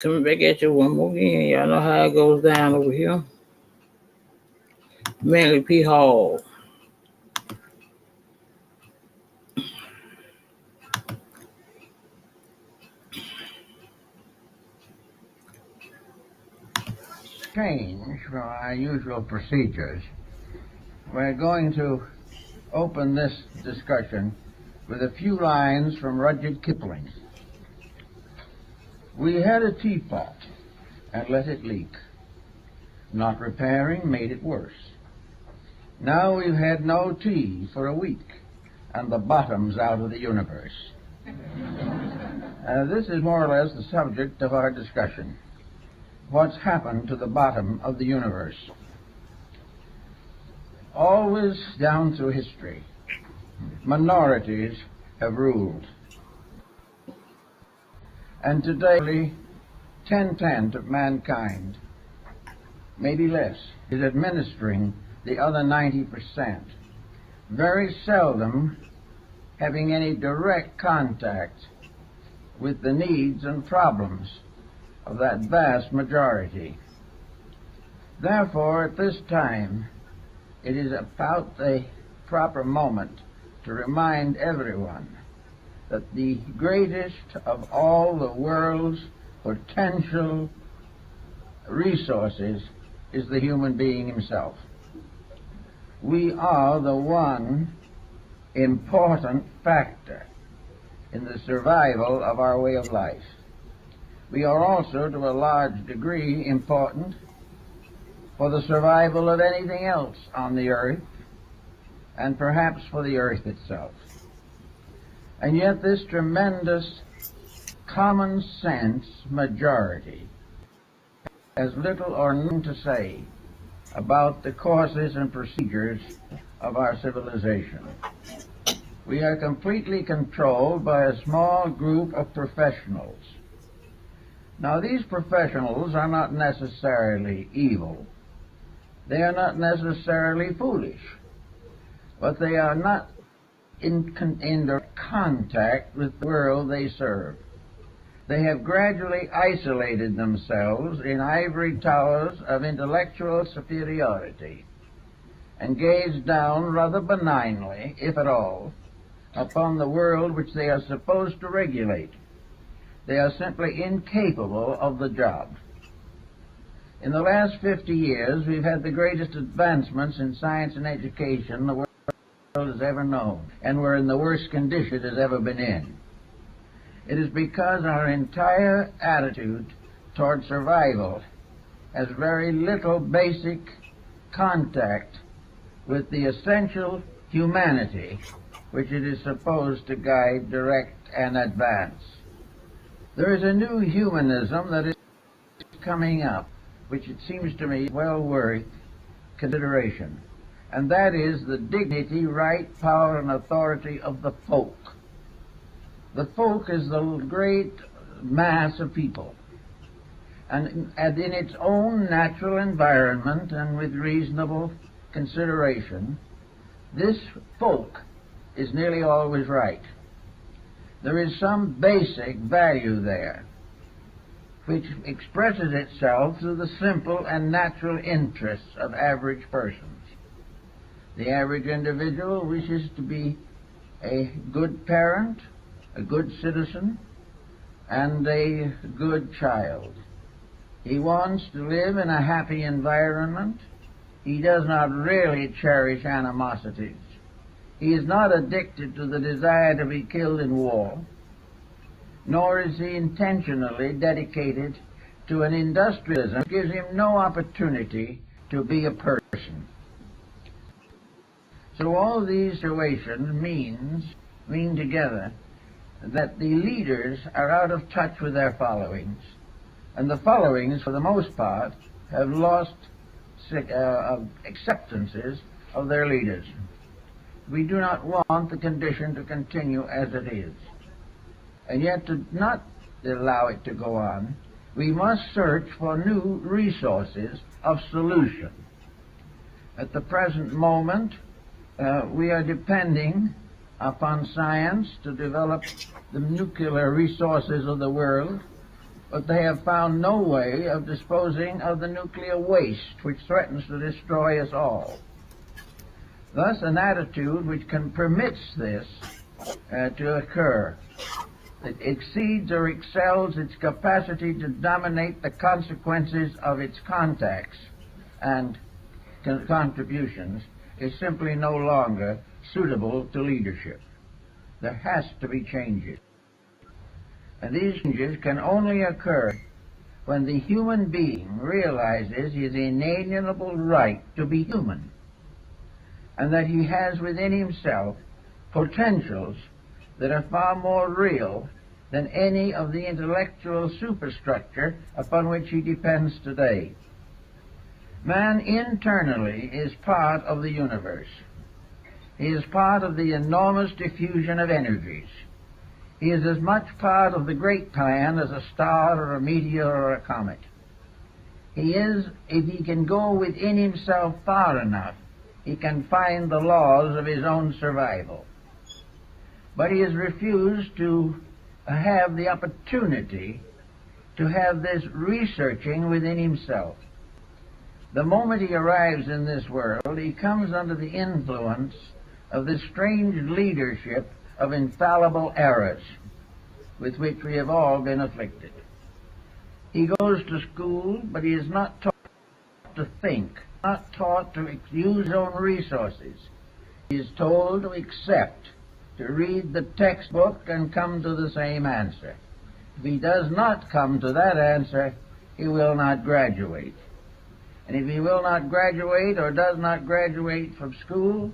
Coming back at you one more again. Y'all know how it goes down over here. Manly P. Hall. Change from our usual procedures. We're going to open this discussion with a few lines from Rudyard Kipling. We had a teapot and let it leak. Not repairing made it worse. Now we've had no tea for a week, and the bottom's out of the universe. This is more or less the subject of our discussion. What's happened to the bottom of the universe? Always down through history, minorities have ruled. And today, 10% of mankind, maybe less, is administering the other 90%, very seldom having any direct contact with the needs and problems of that vast majority. Therefore, at this time, it is about the proper moment to remind everyone that the greatest of all the world's potential resources is the human being himself. We are the one important factor in the survival of our way of life. We are also, to a large degree, important for the survival of anything else on the earth, and perhaps for the earth itself. And yet this tremendous common sense majority has little or none to say about the courses and procedures of our civilization. We are completely controlled by a small group of professionals. Now, these professionals are not necessarily evil. They are not necessarily foolish, but they are not in contact with the world they serve. They have gradually isolated themselves in ivory towers of intellectual superiority and gaze down rather benignly, if at all, upon the world which they are supposed to regulate. They are simply incapable of the job. In the last 50 years, we've had the greatest advancements in science and education the world has ever known, and we're in the worst condition it has ever been in. It is because our entire attitude toward survival has very little basic contact with the essential humanity which it is supposed to guide, direct, and advance. There is a new humanism that is coming up, which it seems to me well worth consideration, and that is the dignity, right, power, and authority of the folk. The folk is the great mass of people, and in its own natural environment and with reasonable consideration, this folk is nearly always right. There is some basic value there which expresses itself through the simple and natural interests of average persons. The average individual wishes to be a good parent, a good citizen, and a good child. He wants to live in a happy environment. He does not really cherish animosities. He is not addicted to the desire to be killed in war, nor is he intentionally dedicated to an industrialism that gives him no opportunity to be a person. So all these situations mean together that the leaders are out of touch with their followings, and the followings, for the most part, have lost acceptances of their leaders. We do not want the condition to continue as it is. And yet, to not allow it to go on, we must search for new resources of solution. At the present moment, we are depending upon science to develop the nuclear resources of the world, but they have found no way of disposing of the nuclear waste which threatens to destroy us all. Thus, an attitude which permits this to occur, it exceeds or excels its capacity to dominate the consequences of its contacts and contributions, is simply no longer suitable to leadership. There has to be changes. And these changes can only occur when the human being realizes his inalienable right to be human, and that he has within himself potentials that are far more real than any of the intellectual superstructure upon which he depends today. Man internally is part of the universe. He is part of the enormous diffusion of energies. He is as much part of the great plan as a star or a meteor or a comet. He is, if he can go within himself far enough, he can find the laws of his own survival. But he has refused to have the opportunity to have this researching within himself. The moment he arrives in this world, he comes under the influence of this strange leadership of infallible errors with which we have all been afflicted. He goes to school, but he is not taught to think, not taught to use his own resources. He is told to accept, to read the textbook and come to the same answer. If he does not come to that answer, he will not graduate. And if he will not graduate or does not graduate from school,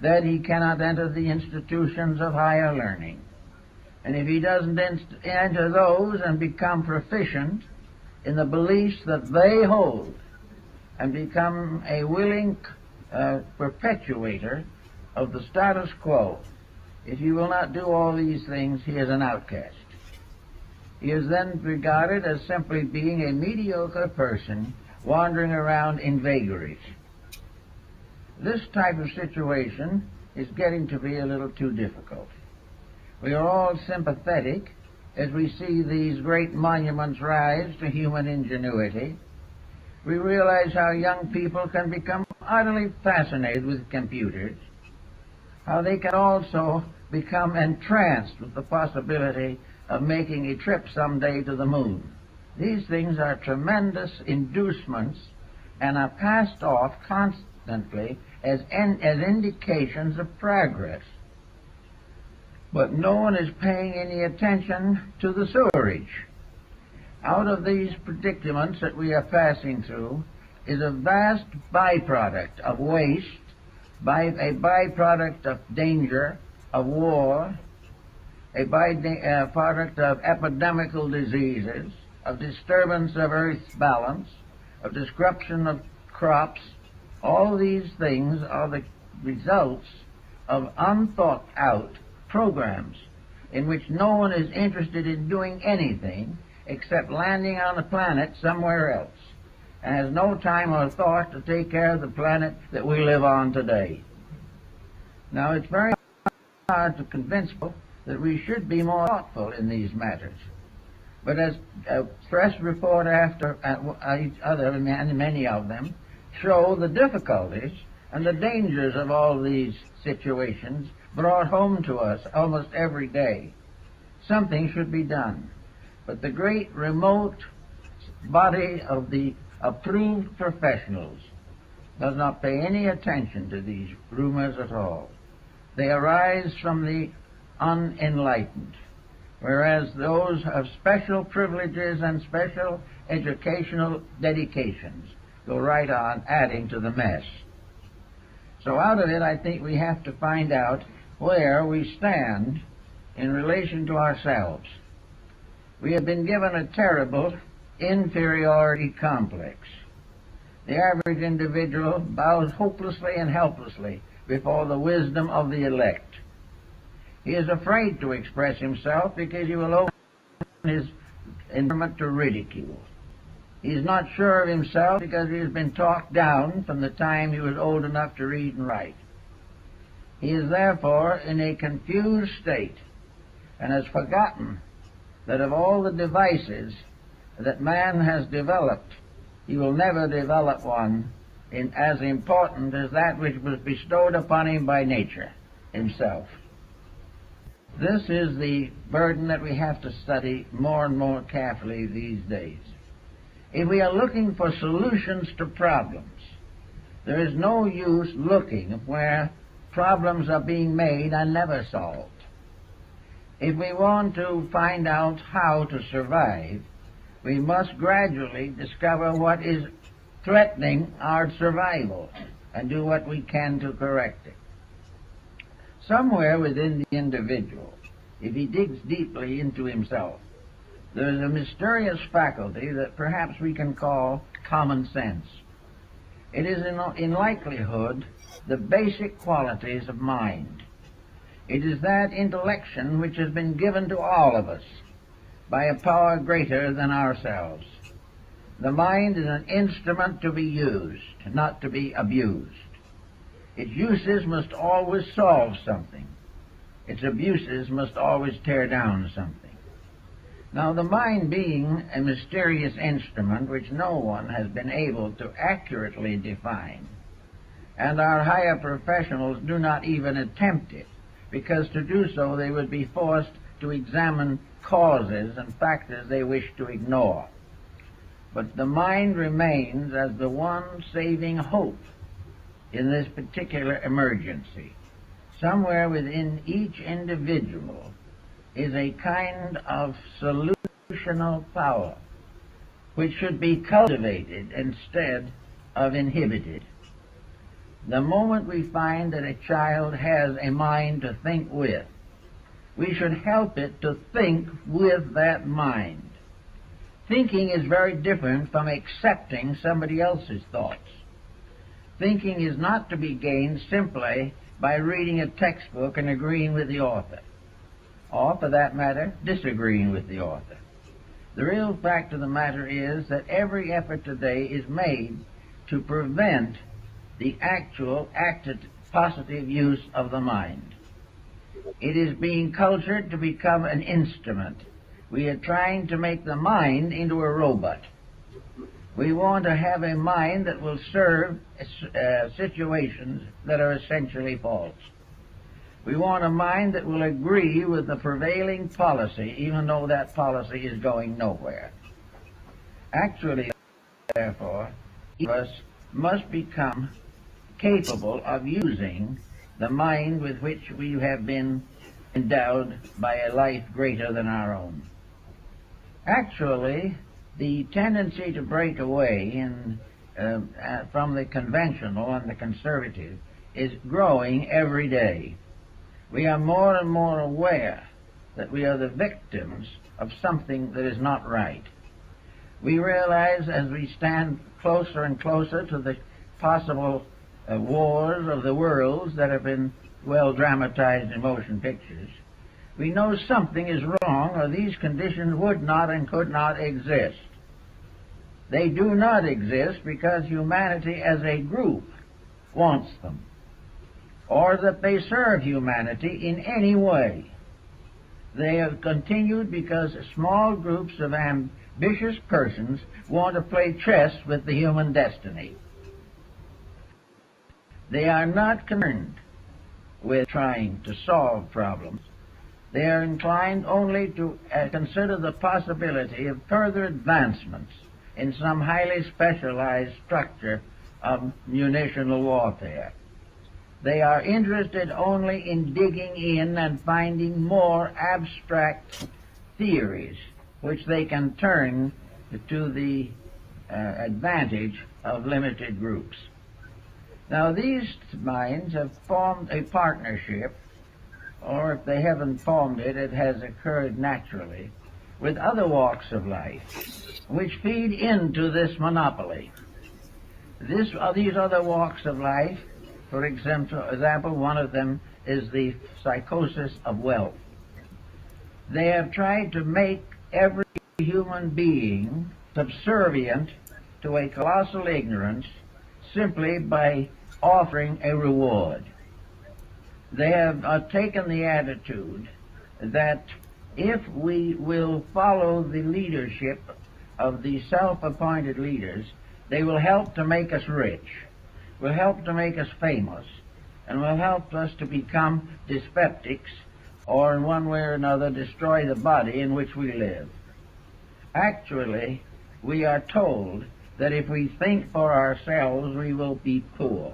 then he cannot enter the institutions of higher learning. And if he doesn't enter those and become proficient in the beliefs that they hold and become a willing perpetuator of the status quo, if he will not do all these things, he is an outcast. He is then regarded as simply being a mediocre person wandering around in vagaries. This type of situation is getting to be a little too difficult. We are all sympathetic as we see these great monuments rise to human ingenuity. We realize how young people can become utterly fascinated with computers, how they can also become entranced with the possibility of making a trip someday to the moon. These things are tremendous inducements and are passed off constantly as indications of progress. But no one is paying any attention to the sewerage. Out of these predicaments that we are passing through is a vast byproduct of waste, a byproduct of danger, of war, a byproduct of epidemical diseases, of disturbance of Earth's balance, of disruption of crops. All these things are the results of unthought out programs in which no one is interested in doing anything except landing on a planet somewhere else, and has no time or thought to take care of the planet that we live on today. Now, it's very hard to convince people that we should be more thoughtful in these matters. But as press report after each other, and many of them, show the difficulties and the dangers of all these situations brought home to us almost every day. Something should be done. But the great remote body of the approved professionals does not pay any attention to these rumors at all. They arise from the unenlightened, whereas those of special privileges and special educational dedications go right on adding to the mess. So out of it, I think we have to find out where we stand in relation to ourselves. We have been given a terrible inferiority complex. The average individual bows hopelessly and helplessly before the wisdom of the elect. He is afraid to express himself because he will open his environment to ridicule. He is not sure of himself because he has been talked down from the time he was old enough to read and write. He is therefore in a confused state and has forgotten that of all the devices that man has developed, he will never develop one as important as that which was bestowed upon him by nature himself. This is the burden that we have to study more and more carefully these days. If we are looking for solutions to problems, there is no use looking where problems are being made and never solved. If we want to find out how to survive, we must gradually discover what is threatening our survival and do what we can to correct it. Somewhere within the individual, if he digs deeply into himself, there is a mysterious faculty that perhaps we can call common sense. It is in likelihood the basic qualities of mind. It is that intellection which has been given to all of us by a power greater than ourselves. The mind is an instrument to be used, not to be abused. Its uses must always solve something. Its abuses must always tear down something. Now, the mind being a mysterious instrument which no one has been able to accurately define, and our higher professionals do not even attempt it, because to do so they would be forced to examine causes and factors they wish to ignore. But the mind remains as the one saving hope in this particular emergency. Somewhere within each individual is a kind of solutional power which should be cultivated instead of inhibited. The moment we find that a child has a mind to think with, we should help it to think with that mind. Thinking is very different from accepting somebody else's thoughts. Thinking is not to be gained simply by reading a textbook and agreeing with the author, or, for that matter, disagreeing with the author. The real fact of the matter is that every effort today is made to prevent the actual active positive use of the mind. It is being cultured to become an instrument. We are trying to make the mind into a robot. We want to have a mind that will serve situations that are essentially false. We want a mind that will agree with the prevailing policy, even though that policy is going nowhere. Actually, therefore, each of us must become capable of using the mind with which we have been endowed by a life greater than our own. Actually, the tendency to break away from the conventional and the conservative is growing every day. We are more and more aware that we are the victims of something that is not right. We realize as we stand closer and closer to the possible wars of the worlds that have been well dramatized in motion pictures, we know something is wrong, or these conditions would not and could not exist. They do not exist because humanity as a group wants them, or that they serve humanity in any way. They have continued because small groups of ambitious persons want to play chess with the human destiny. They are not concerned with trying to solve problems. They are inclined only to consider the possibility of further advancements in some highly specialized structure of munitional warfare. They are interested only in digging in and finding more abstract theories which they can turn to the advantage of limited groups. Now, these minds have formed a partnership, or if they haven't formed it, it has occurred naturally, with other walks of life, which feed into this monopoly. These other walks of life, for example, one of them is the psychosis of wealth. They have tried to make every human being subservient to a colossal ignorance simply by offering a reward. They have taken the attitude that if we will follow the leadership of these self-appointed leaders, they will help to make us rich, will help to make us famous, and will help us to become dyspeptics, or in one way or another destroy the body in which we live. Actually, we are told that if we think for ourselves, we will be poor.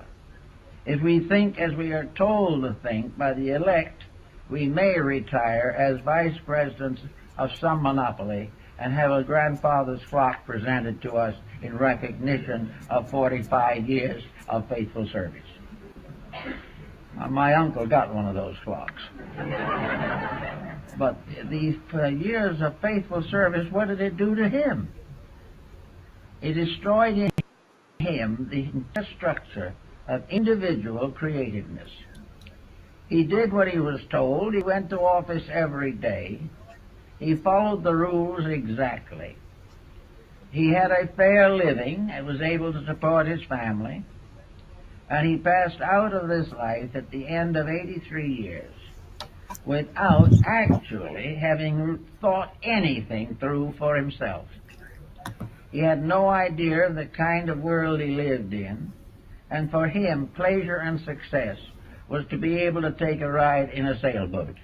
If we think as we are told to think by the elect, we may retire as vice presidents of some monopoly and have a grandfather's clock presented to us in recognition of 45 years of faithful service. My uncle got one of those clocks. But these years of faithful service, what did it do to him? It destroyed in him the entire structure of individual createdness. He did what he was told. He went to office every day. He followed the rules exactly. He had a fair living and was able to support his family. And he passed out of this life at the end of 83 years without actually having thought anything through for himself. He had no idea of the kind of world he lived in, and for him, pleasure and success was to be able to take a ride in a sailboat.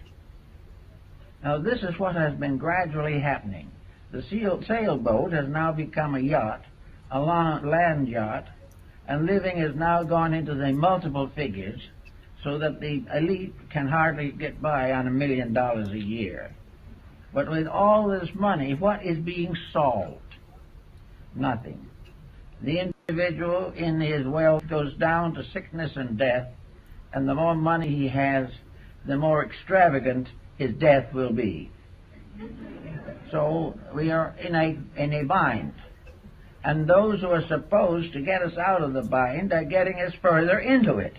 Now, this is what has been gradually happening. The sailboat has now become a yacht, a land yacht, and living has now gone into the multiple figures, so that the elite can hardly get by on $1 million a year. But with all this money, what is being solved? Nothing. The individual in his wealth goes down to sickness and death, and the more money he has, the more extravagant his death will be. So we are in a bind. And those who are supposed to get us out of the bind are getting us further into it.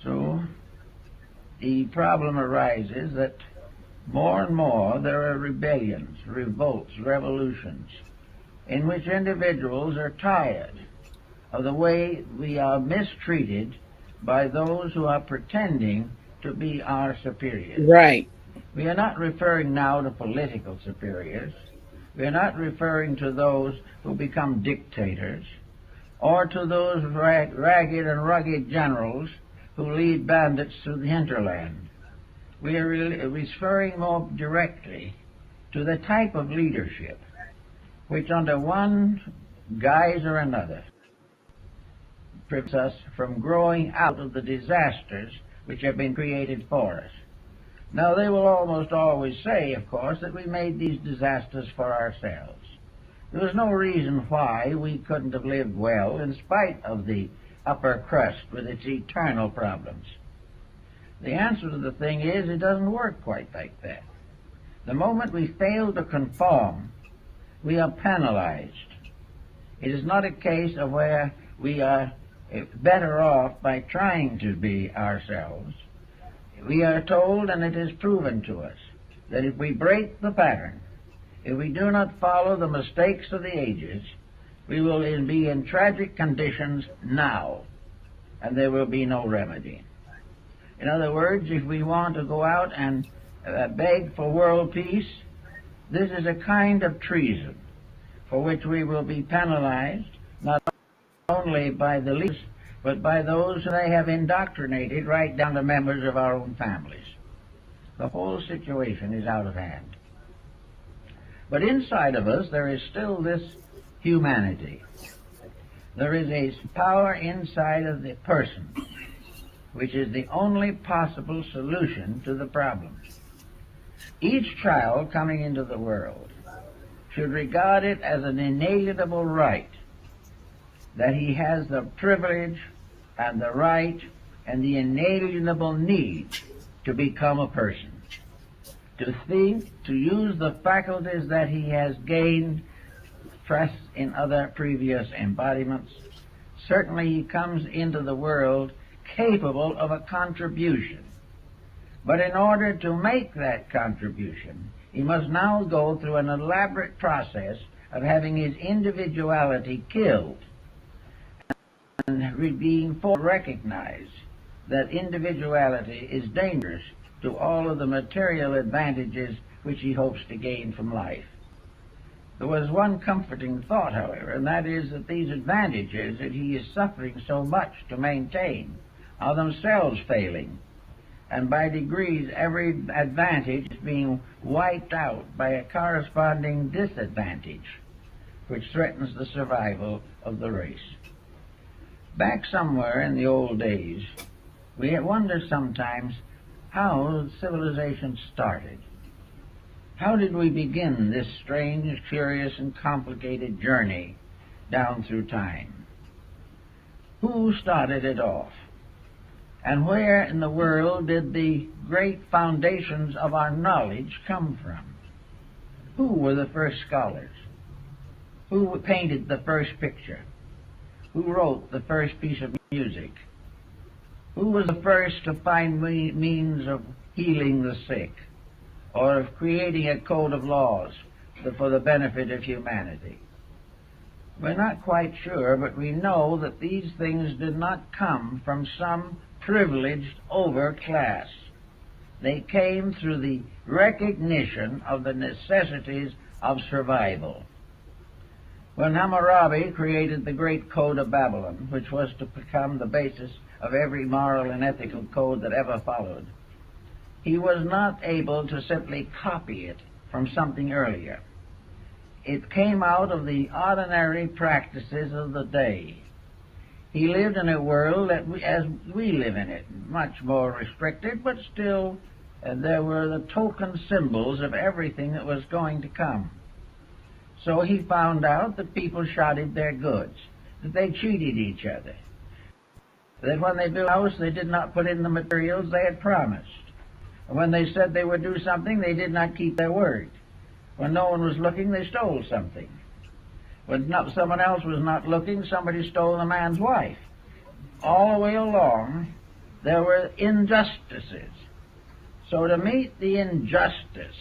So the problem arises that more and more there are rebellions, revolts, revolutions, in which individuals are tired of the way we are mistreated by those who are pretending to be our superiors. Right. We are not referring now to political superiors. We are not referring to those who become dictators, or to those ragged and rugged generals who lead bandits through the hinterland. We are referring more directly to the type of leadership which under one guise or another prevents us from growing out of the disasters which have been created for us. Now, they will almost always say, of course, that we made these disasters for ourselves. There was no reason why we couldn't have lived well in spite of the upper crust with its eternal problems. The answer to the thing is, it doesn't work quite like that. The moment we fail to conform, we are penalized. It is not a case of where we are better off by trying to be ourselves. We are told, and it is proven to us, that if we break the pattern, if we do not follow the mistakes of the ages, we will be in tragic conditions now, and there will be no remedy. In other words, if we want to go out and beg for world peace, this is a kind of treason for which we will be penalized, not only by the leaders, but by those who they have indoctrinated right down to members of our own families. The whole situation is out of hand. But inside of us there is still this humanity. There is a power inside of the person which is the only possible solution to the problem. Each child coming into the world should regard it as an inalienable right that he has the privilege and the right and the inalienable need to become a person, to think, to use the faculties that he has gained first in other previous embodiments. Certainly he comes into the world capable of a contribution. But in order to make that contribution, he must now go through an elaborate process of having his individuality killed and being recognized that individuality is dangerous to all of the material advantages which he hopes to gain from life. There was one comforting thought, however, and that is that these advantages that he is suffering so much to maintain are themselves failing, and by degrees every advantage is being wiped out by a corresponding disadvantage, which threatens the survival of the race. Back somewhere in the old days, we wonder sometimes how civilization started. How did we begin this strange, curious, and complicated journey down through time? Who started it off? And where in the world did the great foundations of our knowledge come from? Who were the first scholars? Who painted the first picture? Who wrote the first piece of music? Who was the first to find means of healing the sick, or of creating a code of laws for the benefit of humanity? We're not quite sure, but we know that these things did not come from some privileged overclass. They came through the recognition of the necessities of survival. When Hammurabi created the Great Code of Babylon, which was to become the basis of every moral and ethical code that ever followed, he was not able to simply copy it from something earlier. It came out of the ordinary practices of the day. He lived in a world that as we live in it, much more restricted, but still there were the token symbols of everything that was going to come. So he found out that people shoddied their goods, that they cheated each other, that when they built a house they did not put in the materials they had promised. And when they said they would do something, they did not keep their word. When no one was looking, they stole something. When someone else was not looking, somebody stole the man's wife. All the way along, there were injustices. So to meet the injustice,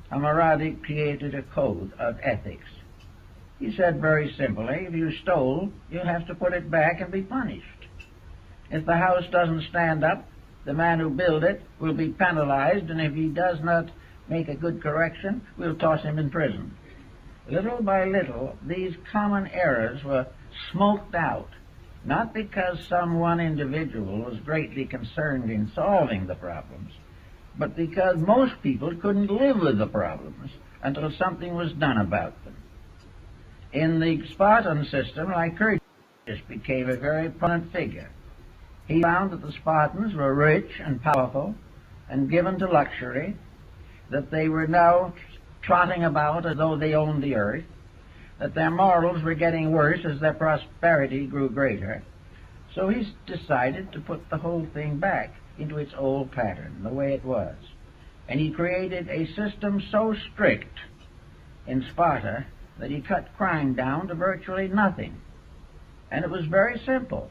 Hammurabi created a code of ethics. He said very simply, if you stole, you have to put it back and be punished. If the house doesn't stand up, the man who built it will be penalized, and if he does not make a good correction, we'll toss him in prison. Little by little, these common errors were smoked out, not because some one individual was greatly concerned in solving the problems, but because most people couldn't live with the problems until something was done about them. In the Spartan system, Lycurgus became a very prominent figure. He found that the Spartans were rich and powerful and given to luxury, that they were now trotting about as though they owned the earth, that their morals were getting worse as their prosperity grew greater. So he decided to put the whole thing back into its old pattern, the way it was. And he created a system so strict in Sparta that he cut crime down to virtually nothing. And it was very simple.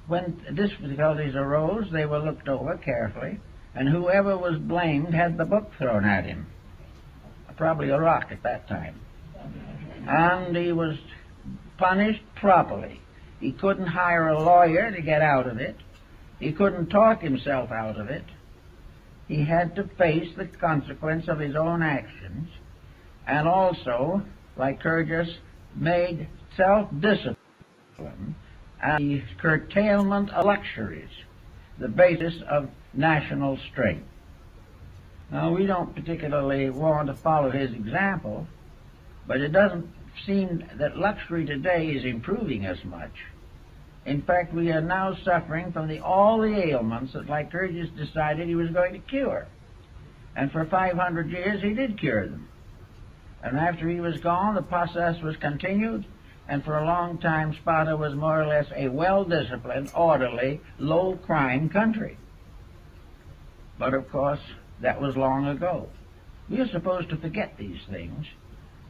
When difficulties arose, they were looked over carefully, and whoever was blamed had the book thrown at him. Probably a rock at that time. And he was punished properly. He couldn't hire a lawyer to get out of it. He couldn't talk himself out of it. He had to face the consequence of his own actions. And also, Lycurgus made self-discipline and the curtailment of luxuries the basis of national strength. Now, we don't particularly want to follow his example, but it doesn't seem that luxury today is improving as much. In fact, we are now suffering from all the ailments that Lycurgus decided he was going to cure. And for 500 years he did cure them. And after he was gone, the process was continued, and for a long time Sparta was more or less a well-disciplined, orderly, low-crime country. But of course, that was long ago. We are supposed to forget these things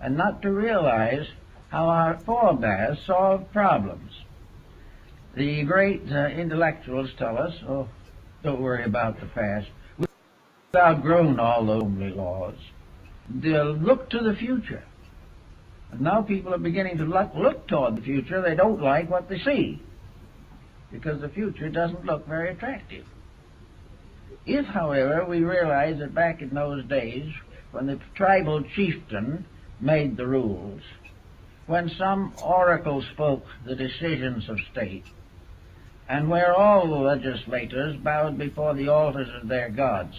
and not to realize how our forebears solved problems. The great intellectuals tell us, oh, don't worry about the past. We've outgrown all those homely laws. They'll look to the future. And now people are beginning to look toward the future. They don't like what they see because the future doesn't look very attractive. If, however, we realize that back in those days, when the tribal chieftain made the rules, when some oracle spoke the decisions of state, and where all the legislators bowed before the altars of their gods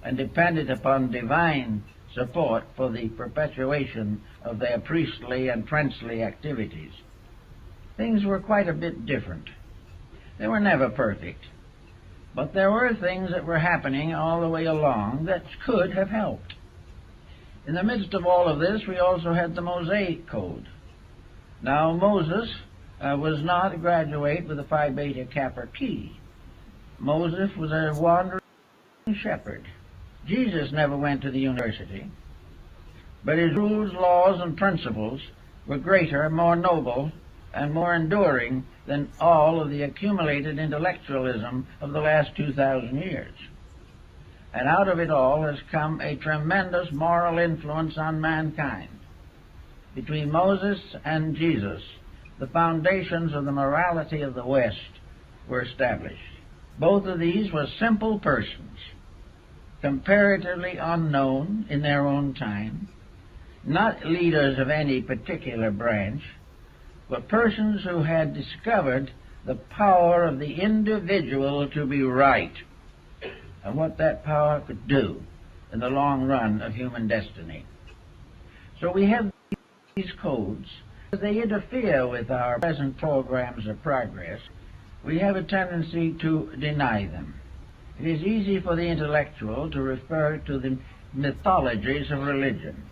and depended upon divine support for the perpetuation of their priestly and princely activities. Things were quite a bit different. They were never perfect, but there were things that were happening all the way along that could have helped. In the midst of all of this, we also had the Mosaic Code. Now, Moses was not a graduate with a Phi Beta Kappa key. Moses was a wandering shepherd. Jesus never went to the university, but his rules, laws, and principles were greater, more noble, and more enduring than all of the accumulated intellectualism of the last 2,000 years. And out of it all has come a tremendous moral influence on mankind. Between Moses and Jesus, the foundations of the morality of the West were established. Both of these were simple persons, comparatively unknown in their own time, not leaders of any particular branch, but persons who had discovered the power of the individual to be right, and what that power could do in the long run of human destiny. So we have these codes. As they interfere with our present programs of progress, we have a tendency to deny them. It is easy for the intellectual to refer to the mythologies of religion.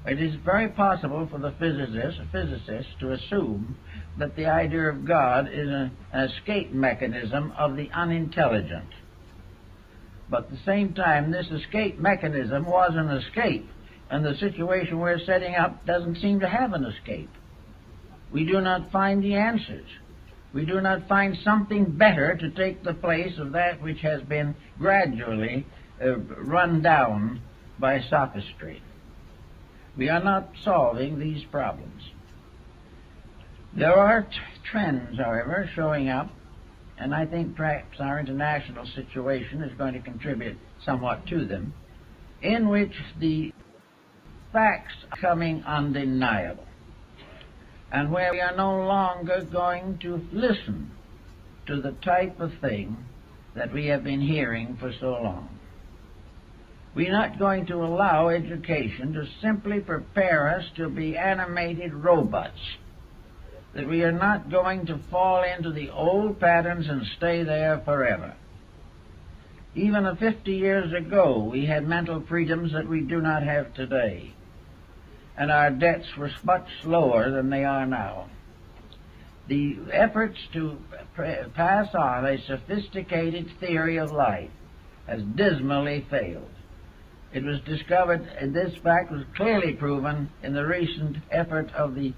It is very possible for the physicist to assume that the idea of God is an escape mechanism of the unintelligent. But at the same time, this escape mechanism was an escape, and the situation we're setting up doesn't seem to have an escape. We do not find the answers. We do not find something better to take the place of that which has been gradually run down by sophistry. We are not solving these problems. There are trends, however, showing up, and I think perhaps our international situation is going to contribute somewhat to them, in which the facts are becoming undeniable, and where we are no longer going to listen to the type of thing that we have been hearing for so long. We're not going to allow education to simply prepare us to be animated robots, that we are not going to fall into the old patterns and stay there forever. Even 50 years ago, we had mental freedoms that we do not have today, and our debts were much lower than they are now. The efforts to pass on a sophisticated theory of life has dismally failed. It was discovered, and this fact was clearly proven in the recent effort of the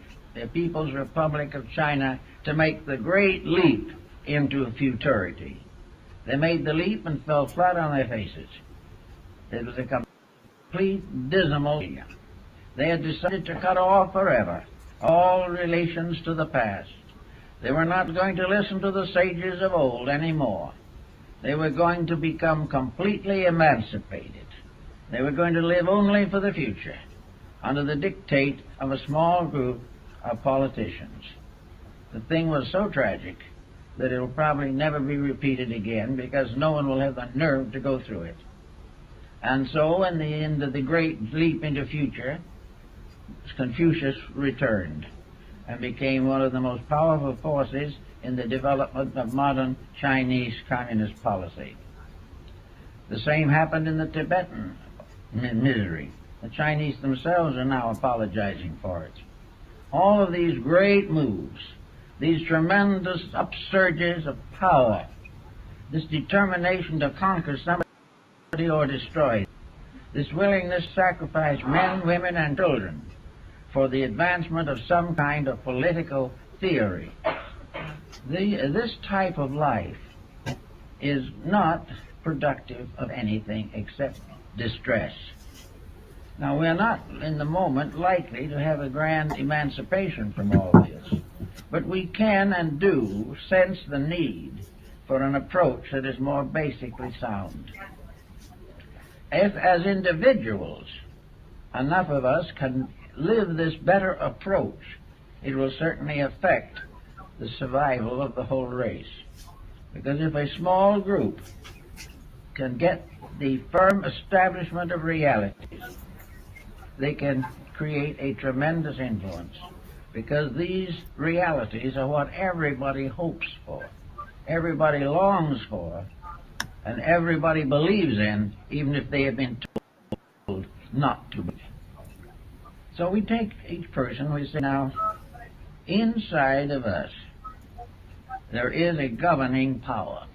People's Republic of China to make the great leap into futurity. They made the leap and fell flat on their faces. It was a complete dismal failure. They had decided to cut off forever all relations to the past. They were not going to listen to the sages of old anymore. They were going to become completely emancipated. They were going to live only for the future, under the dictate of a small group of politicians. The thing was so tragic that it will probably never be repeated again, because no one will have the nerve to go through it. And so, in the end of the great leap into future, Confucius returned and became one of the most powerful forces in the development of modern Chinese communist policy. The same happened in the Tibetan misery. The Chinese themselves are now apologizing for it. All of these great moves, these tremendous upsurges of power, this determination to conquer somebody or destroy, this willingness to sacrifice men, women, and children for the advancement of some kind of political theory. This type of life is not productive of anything except distress. Now, we're not in the moment likely to have a grand emancipation from all this, but we can and do sense the need for an approach that is more basically sound. If, as individuals, enough of us can live this better approach, it will certainly affect the survival of the whole race. Because if a small group can get the firm establishment of realities, they can create a tremendous influence. Because these realities are what everybody hopes for, everybody longs for, and everybody believes in, even if they have been told not to believe. So we take each person, we say, now, inside of us, there is a governing power.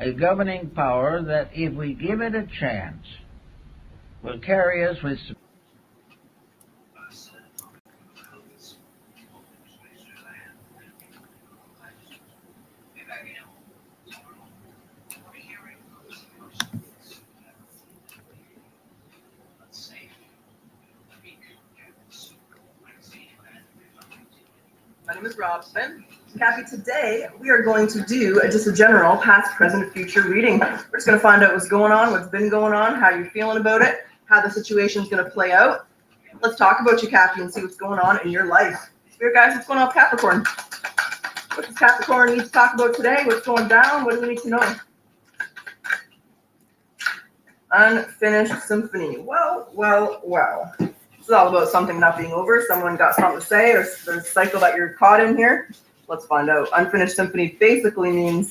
A governing power that, if we give it a chance, will carry us with My name is Robin. Kathy, today we are going to do just a general past, present, future reading. We're just going to find out what's going on, what's been going on, how you're feeling about it, how the situation is going to play out. Let's talk about you, Kathy, and see what's going on in your life. Spirit guys, what's going on with Capricorn? What does Capricorn need to talk about today? What's going down? What do we need to know? Unfinished symphony. Well. This is all about something not being over. Someone got something to say, or there's a cycle that you're caught in here. Let's find out. Unfinished symphony basically means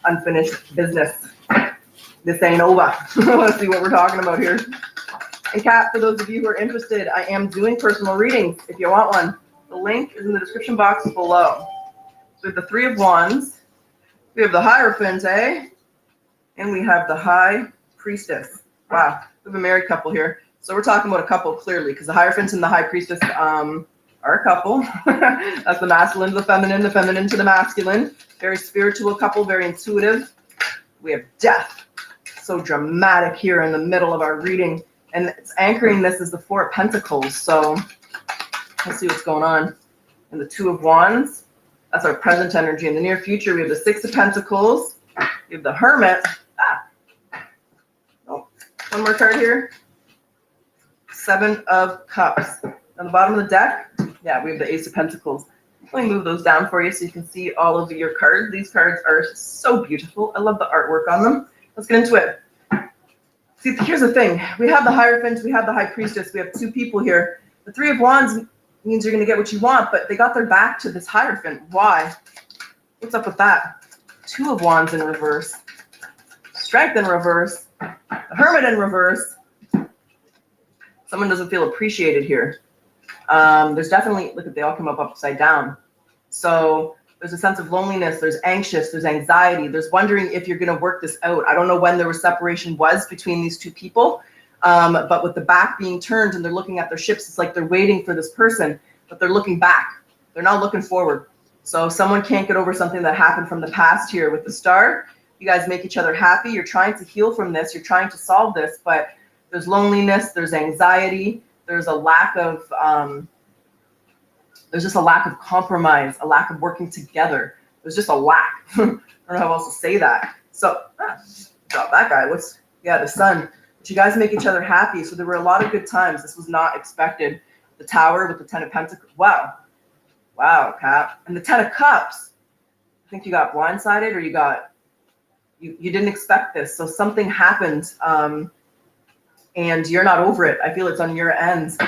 unfinished business. This ain't over. Let's see what we're talking about here. And Kat, for those of you who are interested, I am doing personal readings if you want one. The link is in the description box below. So we have the Three of Wands, we have the Hierophant, and we have the High Priestess. Wow, we have a married couple here. So we're talking about a couple clearly, because the Hierophant and the High Priestess are a couple. That's the masculine to the feminine to the masculine. Very spiritual couple, very intuitive. We have Death. So dramatic here in the middle of our reading. And it's anchoring this as the Four of Pentacles. So let's see what's going on. And the Two of Wands, that's our present energy. In the near future, we have the Six of Pentacles. We have the Hermit. Oh, one more card here. Seven of Cups. On the bottom of the deck, yeah, we have the Ace of Pentacles. Let me move those down for you so you can see all of your cards. These cards are so beautiful. I love the artwork on them. Let's get into it. See, here's the thing. We have the Hierophant, we have the High Priestess. We have two people here. The Three of Wands means you're going to get what you want, but they got their back to this Hierophant. Why? What's up with that? Two of Wands in reverse. Strength in reverse. The Hermit in reverse. Someone doesn't feel appreciated here. There's definitely, look at, they all come up upside down. So there's a sense of loneliness, there's anxious, there's anxiety, there's wondering if you're going to work this out. I don't know when the separation was between these two people, but with the back being turned and they're looking at their ships, it's like they're waiting for this person, but they're looking back. They're not looking forward. So someone can't get over something that happened from the past here with the Star. You guys make each other happy. You're trying to heal from this. You're trying to solve this, but there's loneliness, there's anxiety, there's a lack of, there's just a lack of compromise, a lack of working together. There's just a lack. I don't know how else to say that. So, drop that guy. Yeah, the Sun. But you guys make each other happy. So there were a lot of good times. This was not expected. The Tower with the Ten of Pentacles. Wow, Kat. And the Ten of Cups. I think you got blindsided, or you didn't expect this. So something happened. And you're not over it. I feel it's on your end.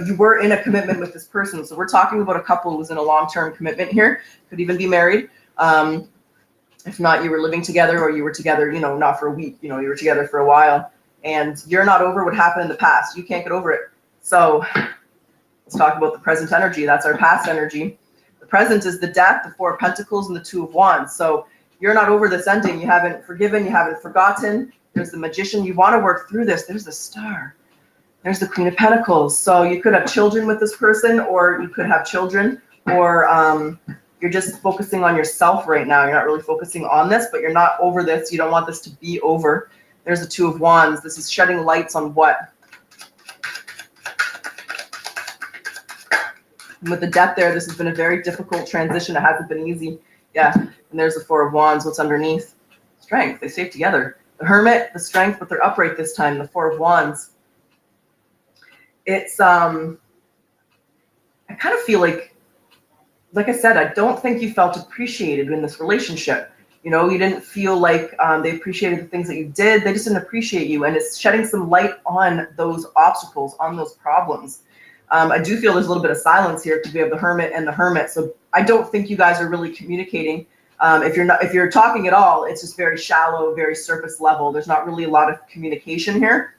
You were in a commitment with this person. So we're talking about a couple who was in a long-term commitment here. Could even be married. If not, you were living together, or you were together, not for a week. You were together for a while. And you're not over what happened in the past. You can't get over it. So let's talk about the present energy. That's our past energy. The present is the Death, the Four of Pentacles, and the Two of Wands. So you're not over this ending. You haven't forgiven. You haven't forgotten. There's the Magician. You want to work through this. There's the Star. There's the Queen of Pentacles. So you could have children with this person, or you could have children, or you're just focusing on yourself right now. You're not really focusing on this, but you're not over this. You don't want this to be over. There's the Two of Wands. This is shedding lights on what? And with the Death there, this has been a very difficult transition. It hasn't been easy. Yeah. And there's the Four of Wands. What's underneath? Strength. They stay together. The Hermit, the Strength, but they're upright this time. The Four of Wands. it's I kind of feel like I said, I don't think you felt appreciated in this relationship. You know, you didn't feel like they appreciated the things that you did. They just didn't appreciate you. And it's shedding some light on those obstacles, on those problems. I do feel there's a little bit of silence here because we have the Hermit and the Hermit. So I don't think you guys are really communicating. If you're talking at all, it's just very shallow, very surface level. There's not really a lot of communication here.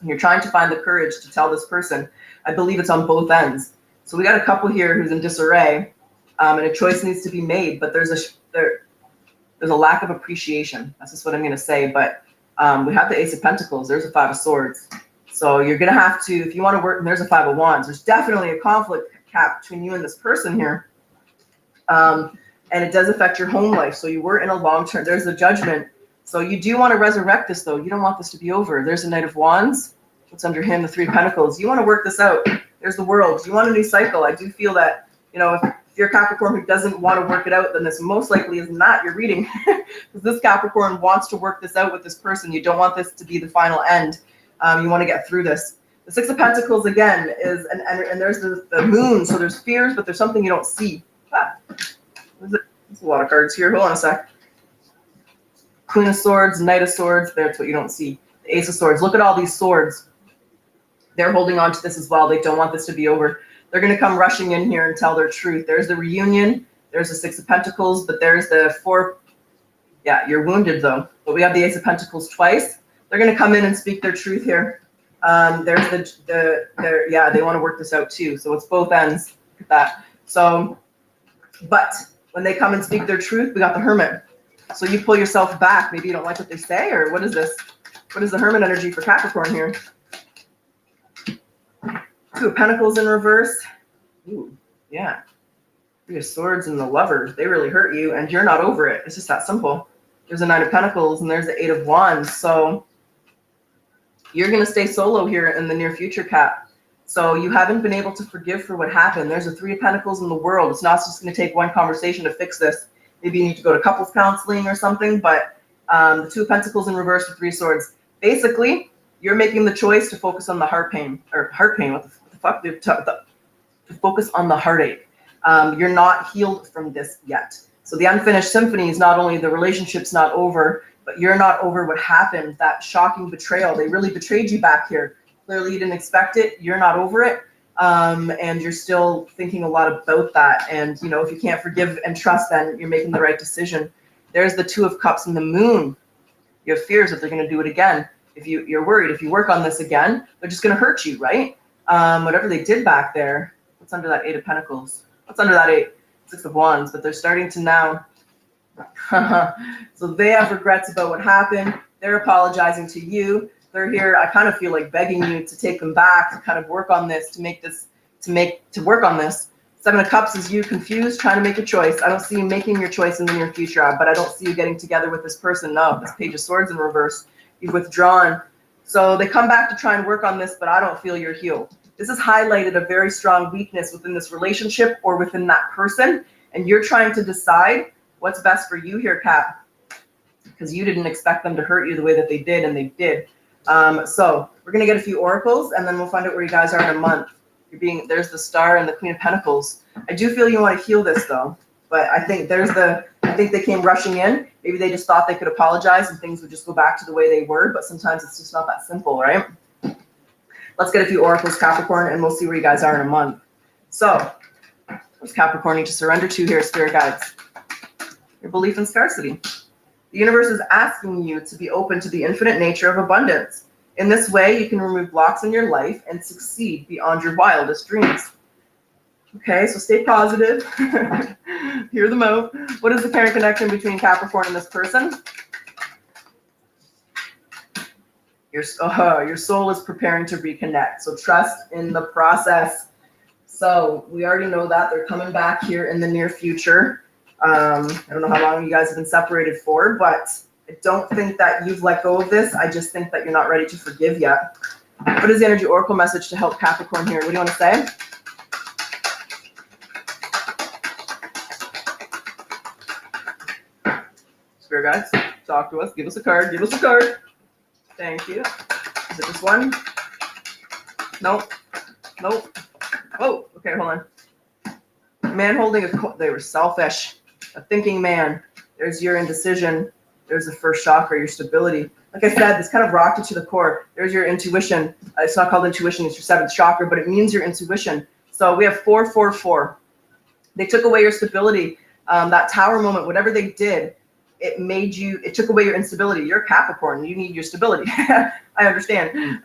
And you're trying to find the courage to tell this person. I believe it's on both ends. So we got a couple here who's in disarray, and a choice needs to be made. But there's a lack of appreciation. That's just what I'm going to say. But we have the Ace of Pentacles. There's a Five of Swords. So you're going to have to, if you want to work, and there's a Five of Wands. There's definitely a conflict cap between you and this person here. And it does affect your home life. So you were in a long term. There's the Judgment. So you do want to resurrect this, though. You don't want this to be over. There's the Knight of Wands. What's under him? The Three of Pentacles. You want to work this out. There's the World. You want a new cycle. I do feel that, you know, if you're a Capricorn who doesn't want to work it out, then this most likely is not your reading. Because this Capricorn wants to work this out with this person. You don't want this to be the final end. You want to get through this. The Six of Pentacles, again, is, and there's the Moon. So there's fears, but there's something you don't see. There's a lot of cards here. Hold on a sec. Queen of Swords, Knight of Swords. That's what you don't see. The Ace of Swords. Look at all these swords. They're holding on to this as well. They don't want this to be over. They're going to come rushing in here and tell their truth. There's the reunion. There's the Six of Pentacles, but there's the Four. Yeah, you're wounded though. But we have the Ace of Pentacles twice. They're going to come in and speak their truth here. There's yeah, they want to work this out too. So it's both ends. Look at that. So, but when they come and speak their truth, we got the Hermit. So you pull yourself back. Maybe you don't like what they say, or what is this? What is the Hermit energy for Capricorn here? Two of Pentacles in reverse. Ooh, yeah. Three of Swords and the Lover. They really hurt you, and you're not over it. It's just that simple. There's a Nine of Pentacles, and there's the Eight of Wands. So you're going to stay solo here in the near future, Cap. So you haven't been able to forgive for what happened. There's a Three of Pentacles in the World. It's not just going to take one conversation to fix this. Maybe you need to go to couples counseling or something. But the Two of Pentacles in reverse with Three of Swords. Basically, you're making the choice to focus on the heart pain. What the fuck? To focus on the heartache. You're not healed from this yet. So the unfinished symphony is not only the relationship's not over, but you're not over what happened, that shocking betrayal. They really betrayed you back here. Clearly you didn't expect it. You're not over it. And you're still thinking a lot about that. And, you know, if you can't forgive and trust, then you're making the right decision. There's the Two of Cups and the Moon. You have fears that they're going to do it again. If you're worried, if you work on this again, they're just going to hurt you, right? Whatever they did back there. What's under that Eight of Pentacles? What's under that Six of Wands? But they're starting to now. So they have regrets about what happened. They're apologizing to you. They're here. I kind of feel like begging you to take them back, to kind of work on this, to work on this. Seven of Cups is you confused, trying to make a choice. I don't see you making your choice in the near future, but I don't see you getting together with this person. No, this Page of Swords in reverse. You've withdrawn. So they come back to try and work on this, but I don't feel you're healed. This has highlighted a very strong weakness within this relationship or within that person. And you're trying to decide what's best for you here, Cap, because you didn't expect them to hurt you the way that they did, and they did. So we're going to get a few oracles, and then we'll find out where you guys are in a month. There's the Star and the Queen of Pentacles. I do feel you want to heal this, though. But I think I think they came rushing in. Maybe they just thought they could apologize and things would just go back to the way they were. But sometimes it's just not that simple, right? Let's get a few oracles, Capricorn, and we'll see where you guys are in a month. So, what's Capricorn need to surrender to here, Spirit Guides? Your belief in scarcity. The universe is asking you to be open to the infinite nature of abundance. In this way, you can remove blocks in your life and succeed beyond your wildest dreams. Okay, so stay positive. Hear them out. What is the current connection between Capricorn and this person? Your soul is preparing to reconnect. So trust in the process. So we already know that they're coming back here in the near future. I don't know how long you guys have been separated for, but I don't think that you've let go of this. I just think that you're not ready to forgive yet. What is the energy oracle message to help Capricorn here? What do you want to say? Spirit guides, talk to us. Give us a card. Give us a card. Thank you. Is it this one? Nope. Nope. Oh, okay, hold on. Man holding they were selfish. A thinking man. There's your indecision. There's the first chakra, your stability. Like I said, this kind of rocked you to the core. There's your intuition. It's not called intuition, it's your seventh chakra, but it means your intuition. So we have 444. They took away your stability. That tower moment, whatever they did, it took away your instability. You're Capricorn, you need your stability. I understand.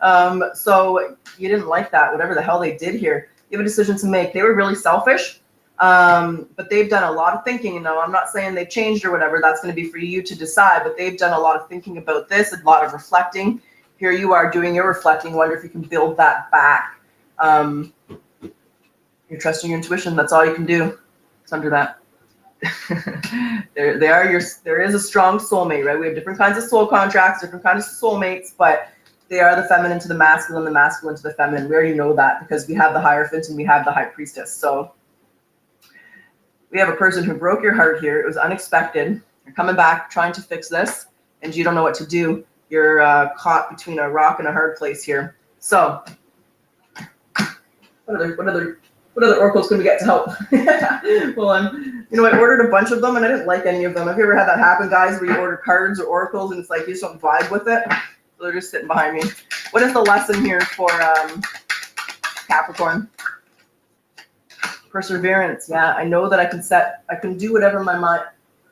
So you didn't like that, whatever the hell they did here. You have a decision to make. They were really selfish, but they've done a lot of thinking. You know, I'm not saying they've changed or whatever. That's going to be for you to decide, but they've done a lot of thinking about this, a lot of reflecting. Here you are doing your reflecting. Wonder if you can build that back. You're trusting your intuition. That's all you can do. It's under that. There is a strong soulmate, right? We have different kinds of soul contracts, different kinds of soulmates, but they are the feminine to the masculine to the feminine. We already know that because we have the Hierophant and we have the High Priestess. So we have a person who broke your heart here. It was unexpected. You're coming back, trying to fix this, and you don't know what to do. You're caught between a rock and a hard place here. So what other oracles can we get to help? Well, you know, I ordered a bunch of them and I didn't like any of them. Have you ever had that happen, guys, where you order cards or oracles and it's like you just don't vibe with it? So they're just sitting behind me. What is the lesson here for Capricorn? Perseverance. Yeah, I know that I can do whatever my mind,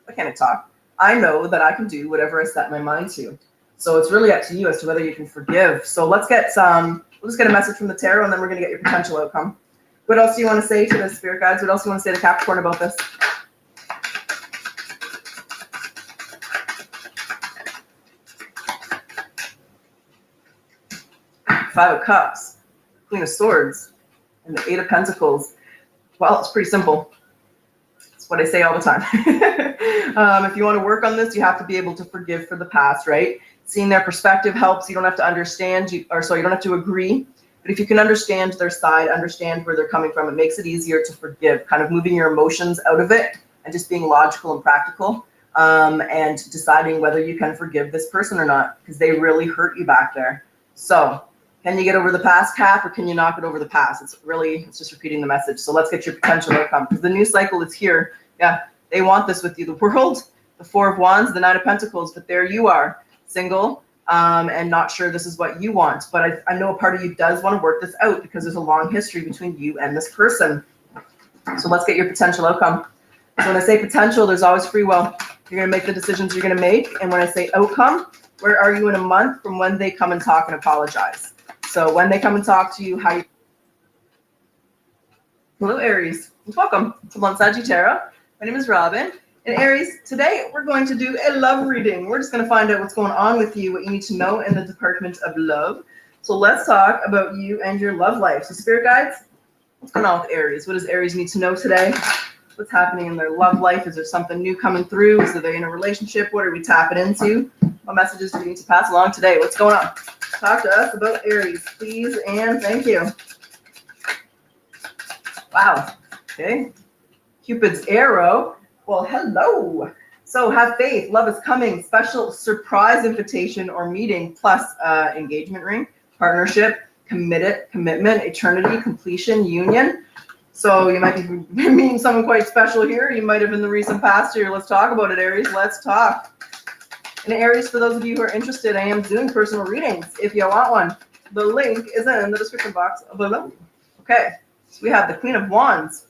I can't talk. I know that I can do whatever I set my mind to. So it's really up to you as to whether you can forgive. So let's get we'll just get a message from the tarot and then we're going to get your potential outcome. What else do you want to say to the spirit guides? What else do you want to say to Capricorn about this? Five of Cups, Queen of Swords, and the Eight of Pentacles. Well, it's pretty simple. It's what I say all the time. If you want to work on this, you have to be able to forgive for the past, right? Seeing their perspective helps. You don't have to understand, you don't have to agree. But if you can understand their side, understand where they're coming from, it makes it easier to forgive, kind of moving your emotions out of it and just being logical and practical, and deciding whether you can forgive this person or not, because they really hurt you back there. So can you get over the past, Cap, or can you not get over the past? It's just repeating the message. So let's get your potential outcome, because the new cycle is here. Yeah, they want this with you. The World, the Four of Wands, the Nine of Pentacles, but there you are, single, and not sure this is what you want. But I know a part of you does want to work this out because there's a long history between you and this person. So let's get your potential outcome. So when I say potential, there's always free will. You're going to make the decisions you're going to make. And when I say outcome, where are you in a month from when they come and talk and apologize? So when they come and talk to you, how you... Hello, Aries. Welcome to Blunt Sagittarius. My name is Robin. And Aries, today we're going to do a love reading. We're just going to find out what's going on with you, what you need to know in the department of love. So let's talk about you and your love life. So spirit guides, what's going on with Aries? What does Aries need to know today? What's happening in their love life? Is there something new coming through? Is they in a relationship? What are we tapping into? What messages do we need to pass along today? What's going on? Talk to us about Aries, please, and thank you. Wow. Okay. Cupid's arrow. Well, hello. So have faith. Love is coming. Special surprise invitation or meeting plus engagement ring, partnership, commitment, eternity, completion, union. So you might be meeting someone quite special here. You might have in the recent past here. Let's talk about it, Aries. Let's talk. And Aries, for those of you who are interested, I am doing personal readings if you want one. The link is in the description box below. Okay, so we have the Queen of Wands.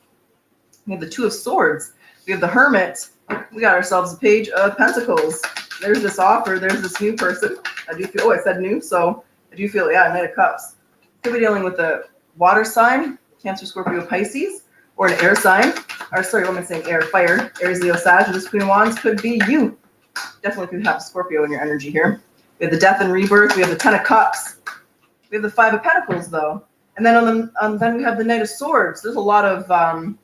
We have the Two of Swords. We have the Hermit. We got ourselves a Page of Pentacles. There's this offer. There's this new person. I do feel, I said new, so I do feel, yeah, Knight of Cups. Could be dealing with the water sign, Cancer, Scorpio, Pisces, or an air sign. Or sorry, what am I saying? Air, fire, Aries, Leo, Sag. This Queen of Wands could be you. Definitely could have Scorpio in your energy here. We have the Death and Rebirth. We have the Ten of Cups. We have the Five of Pentacles, though. And then then we have the Knight of Swords. There's a lot of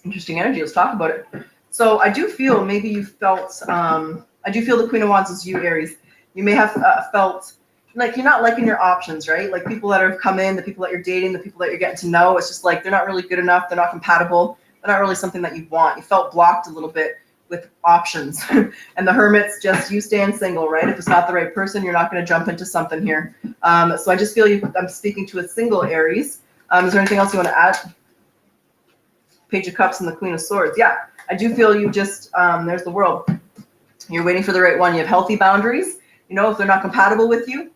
interesting energy. Let's talk about it. So I do feel maybe you felt, I do feel the Queen of Wands is you, Aries. You may have felt like you're not liking your options, right? Like people that have come in, the people that you're dating, the people that you're getting to know. It's just like they're not really good enough. They're not compatible. They're not really something that you want. You felt blocked a little bit with options. And the Hermit's just you staying single, right? If it's not the right person, you're not going to jump into something here. So I just feel I'm speaking to a single Aries. Is there anything else you want to add? Page of Cups and the Queen of Swords. Yeah, I do feel you just, there's the World. You're waiting for the right one. You have healthy boundaries. You know, if they're not compatible with you,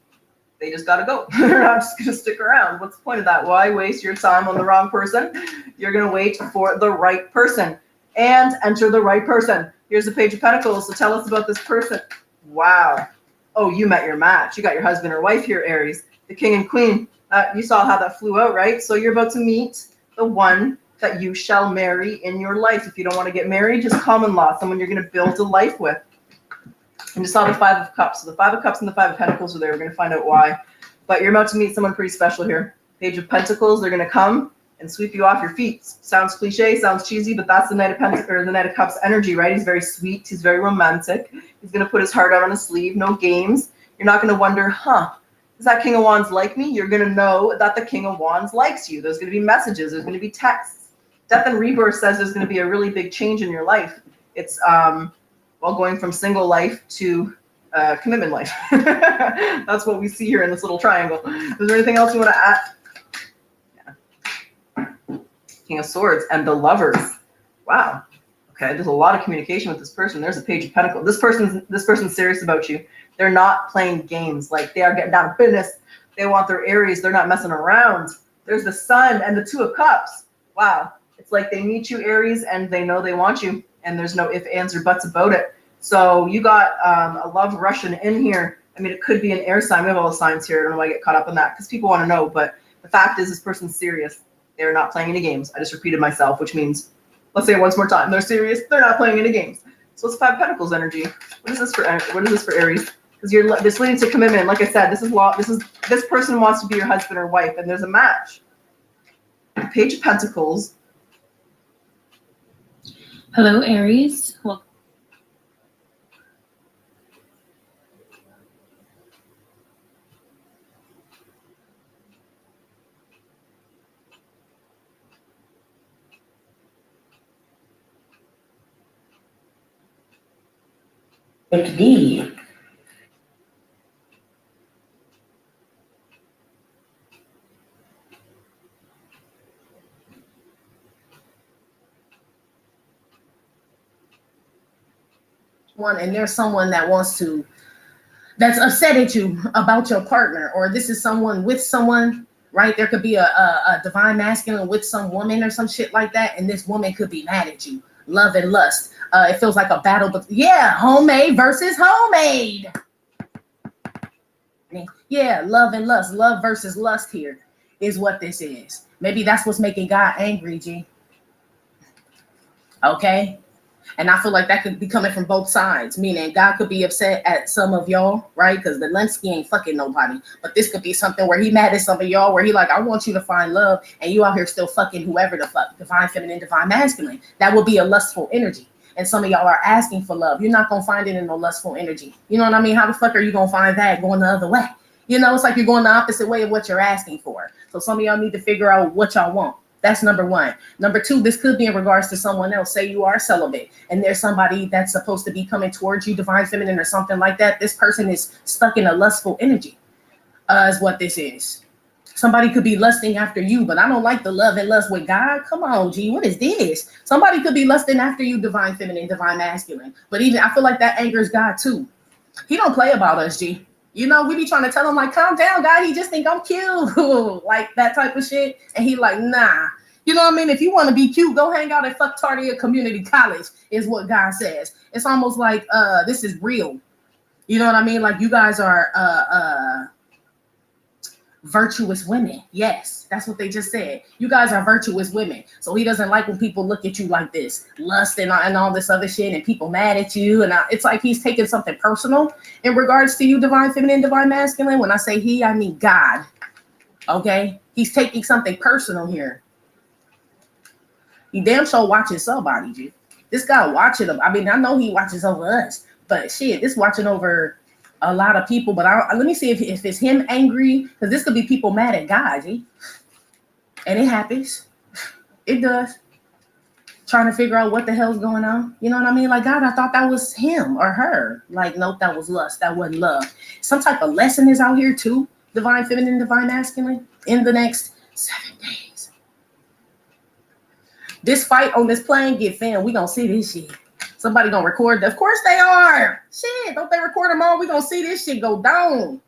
they just got to go. They're not just going to stick around. What's the point of that? Why waste your time on the wrong person? You're going to wait for the right person and enter the right person. Here's the Page of Pentacles. So tell us about this person. Wow. Oh, you met your match. You got your husband or wife here, Aries. The King and Queen. You saw how that flew out, right? So you're about to meet the one that you shall marry in your life. If you don't want to get married, just common law, someone you're going to build a life with. And you saw the Five of Cups. So the Five of Cups and the Five of Pentacles are there. We're going to find out why. But you're about to meet someone pretty special here. Page of Pentacles, they're going to come and sweep you off your feet. Sounds cliche, sounds cheesy, but that's the Knight of Pentacles, or the Knight of Cups energy, right? He's very sweet. He's very romantic. He's going to put his heart out on his sleeve. No games. You're not going to wonder, does that King of Wands like me? You're going to know that the King of Wands likes you. There's going to be messages. There's going to be texts. Death and Rebirth says there's going to be a really big change in your life. It's going from single life to commitment life. That's what we see here in this little triangle. Is there anything else you want to add? Yeah. King of Swords and the Lovers. Wow. Okay, there's a lot of communication with this person. There's a Page of Pentacles. This person's serious about you. They're not playing games. Like, they are getting down to business. They want their Aries. They're not messing around. There's the Sun and the Two of Cups. Wow. It's like they meet you, Aries, and they know they want you, and there's no ifs, ands, or buts about it. So you got a love Russian in here. I mean, it could be an air sign. We have all the signs here. I don't know why I get caught up in that because people want to know. But the fact is, this person's serious. They're not playing any games. I just repeated myself, which means, let's say it once more time. They're serious. They're not playing any games. So it's Five Pentacles energy. What is this for? What is this for Aries? Because this leading to commitment. Like I said, this person wants to be your husband or wife, and there's a match. Page of Pentacles. Hello, Aries. Well, EqG. And there's someone that's upset at you about your partner, or this is someone with someone, right? There could be a divine masculine with some woman or some shit like that, and this woman could be mad at you. Love and lust. It feels like a battle, but yeah, homemade versus homemade. Yeah, love and lust. Love versus lust here is what this is. Maybe that's what's making God angry, G. Okay? And I feel like that could be coming from both sides, meaning God could be upset at some of y'all, right? Because the Zelensky ain't fucking nobody. But this could be something where he mad at some of y'all, where he like, I want you to find love, and you out here still fucking whoever the fuck, divine feminine, divine masculine. That would be a lustful energy. And some of y'all are asking for love. You're not going to find it in no lustful energy. You know what I mean? How the fuck are you going to find that going the other way? You know, it's like you're going the opposite way of what you're asking for. So some of y'all need to figure out what y'all want. That's number one. Number two, this could be in regards to someone else. Say you are celibate and there's somebody that's supposed to be coming towards you, divine feminine or something like that. This person is stuck in a lustful energy, is what this is. Somebody could be lusting after you, but I don't like the love and lust with God. Come on, G, what is this? Somebody could be lusting after you, divine feminine, divine masculine. But even I feel like that angers God too. He don't play about us, G. You know, we be trying to tell him like, calm down, God. He just think I'm cute, like that type of shit. And he like, nah. You know what I mean? If you want to be cute, go hang out at Fucktardia Community College is what God says. It's almost like this is real. You know what I mean? Like you guys are virtuous women. Yes, that's what they just said. You guys are virtuous women. So he doesn't like when people look at you like this, lust and all this other shit, and people mad at you. And it's like he's taking something personal in regards to you, divine feminine, divine masculine. When I say he, I mean God. Okay? He's taking something personal here. He damn sure watches somebody, G. This guy watching him. I mean, I know he watches over us, but shit, this watching over a lot of people. But let me see if it's him angry, because this could be people mad at God, G. And it happens. It does. Trying to figure out what the hell's going on. You know what I mean? Like, God, I thought that was him or her. Like, nope, that was lust. That wasn't love. Some type of lesson is out here too. Divine feminine, divine masculine in the next 7 days. This fight on this plane get filmed. We gonna see this shit. Somebody gonna record. Of course they are. Shit, don't they record them all? We gonna see this shit go down.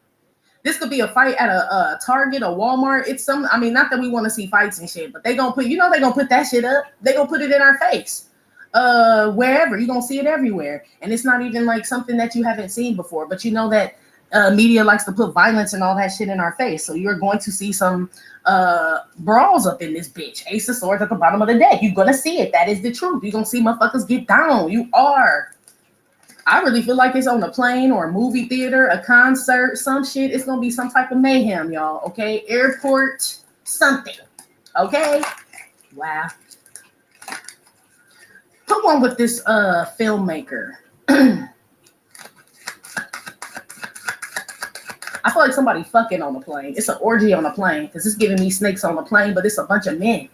This could be a fight at a Target or Walmart. It's some, I mean, not that we want to see fights and shit, but they gonna put, they gonna put that shit up. They gonna put it in our face. Wherever, you gonna see it everywhere. And it's not even like something that you haven't seen before, but you know that media likes to put violence and all that shit in our face. So you're going to see some brawls up in this bitch. Ace of Swords at the bottom of the deck. You're gonna see it. That is the truth. You're gonna see motherfuckers get down. You are. I really feel like it's on a plane or a movie theater, a concert, some shit. It's gonna be some type of mayhem, y'all. Okay, airport, something. Okay, wow. Put one with this filmmaker. I feel like somebody fucking on the plane. It's an orgy on the plane because it's giving me snakes on the plane, but it's a bunch of men.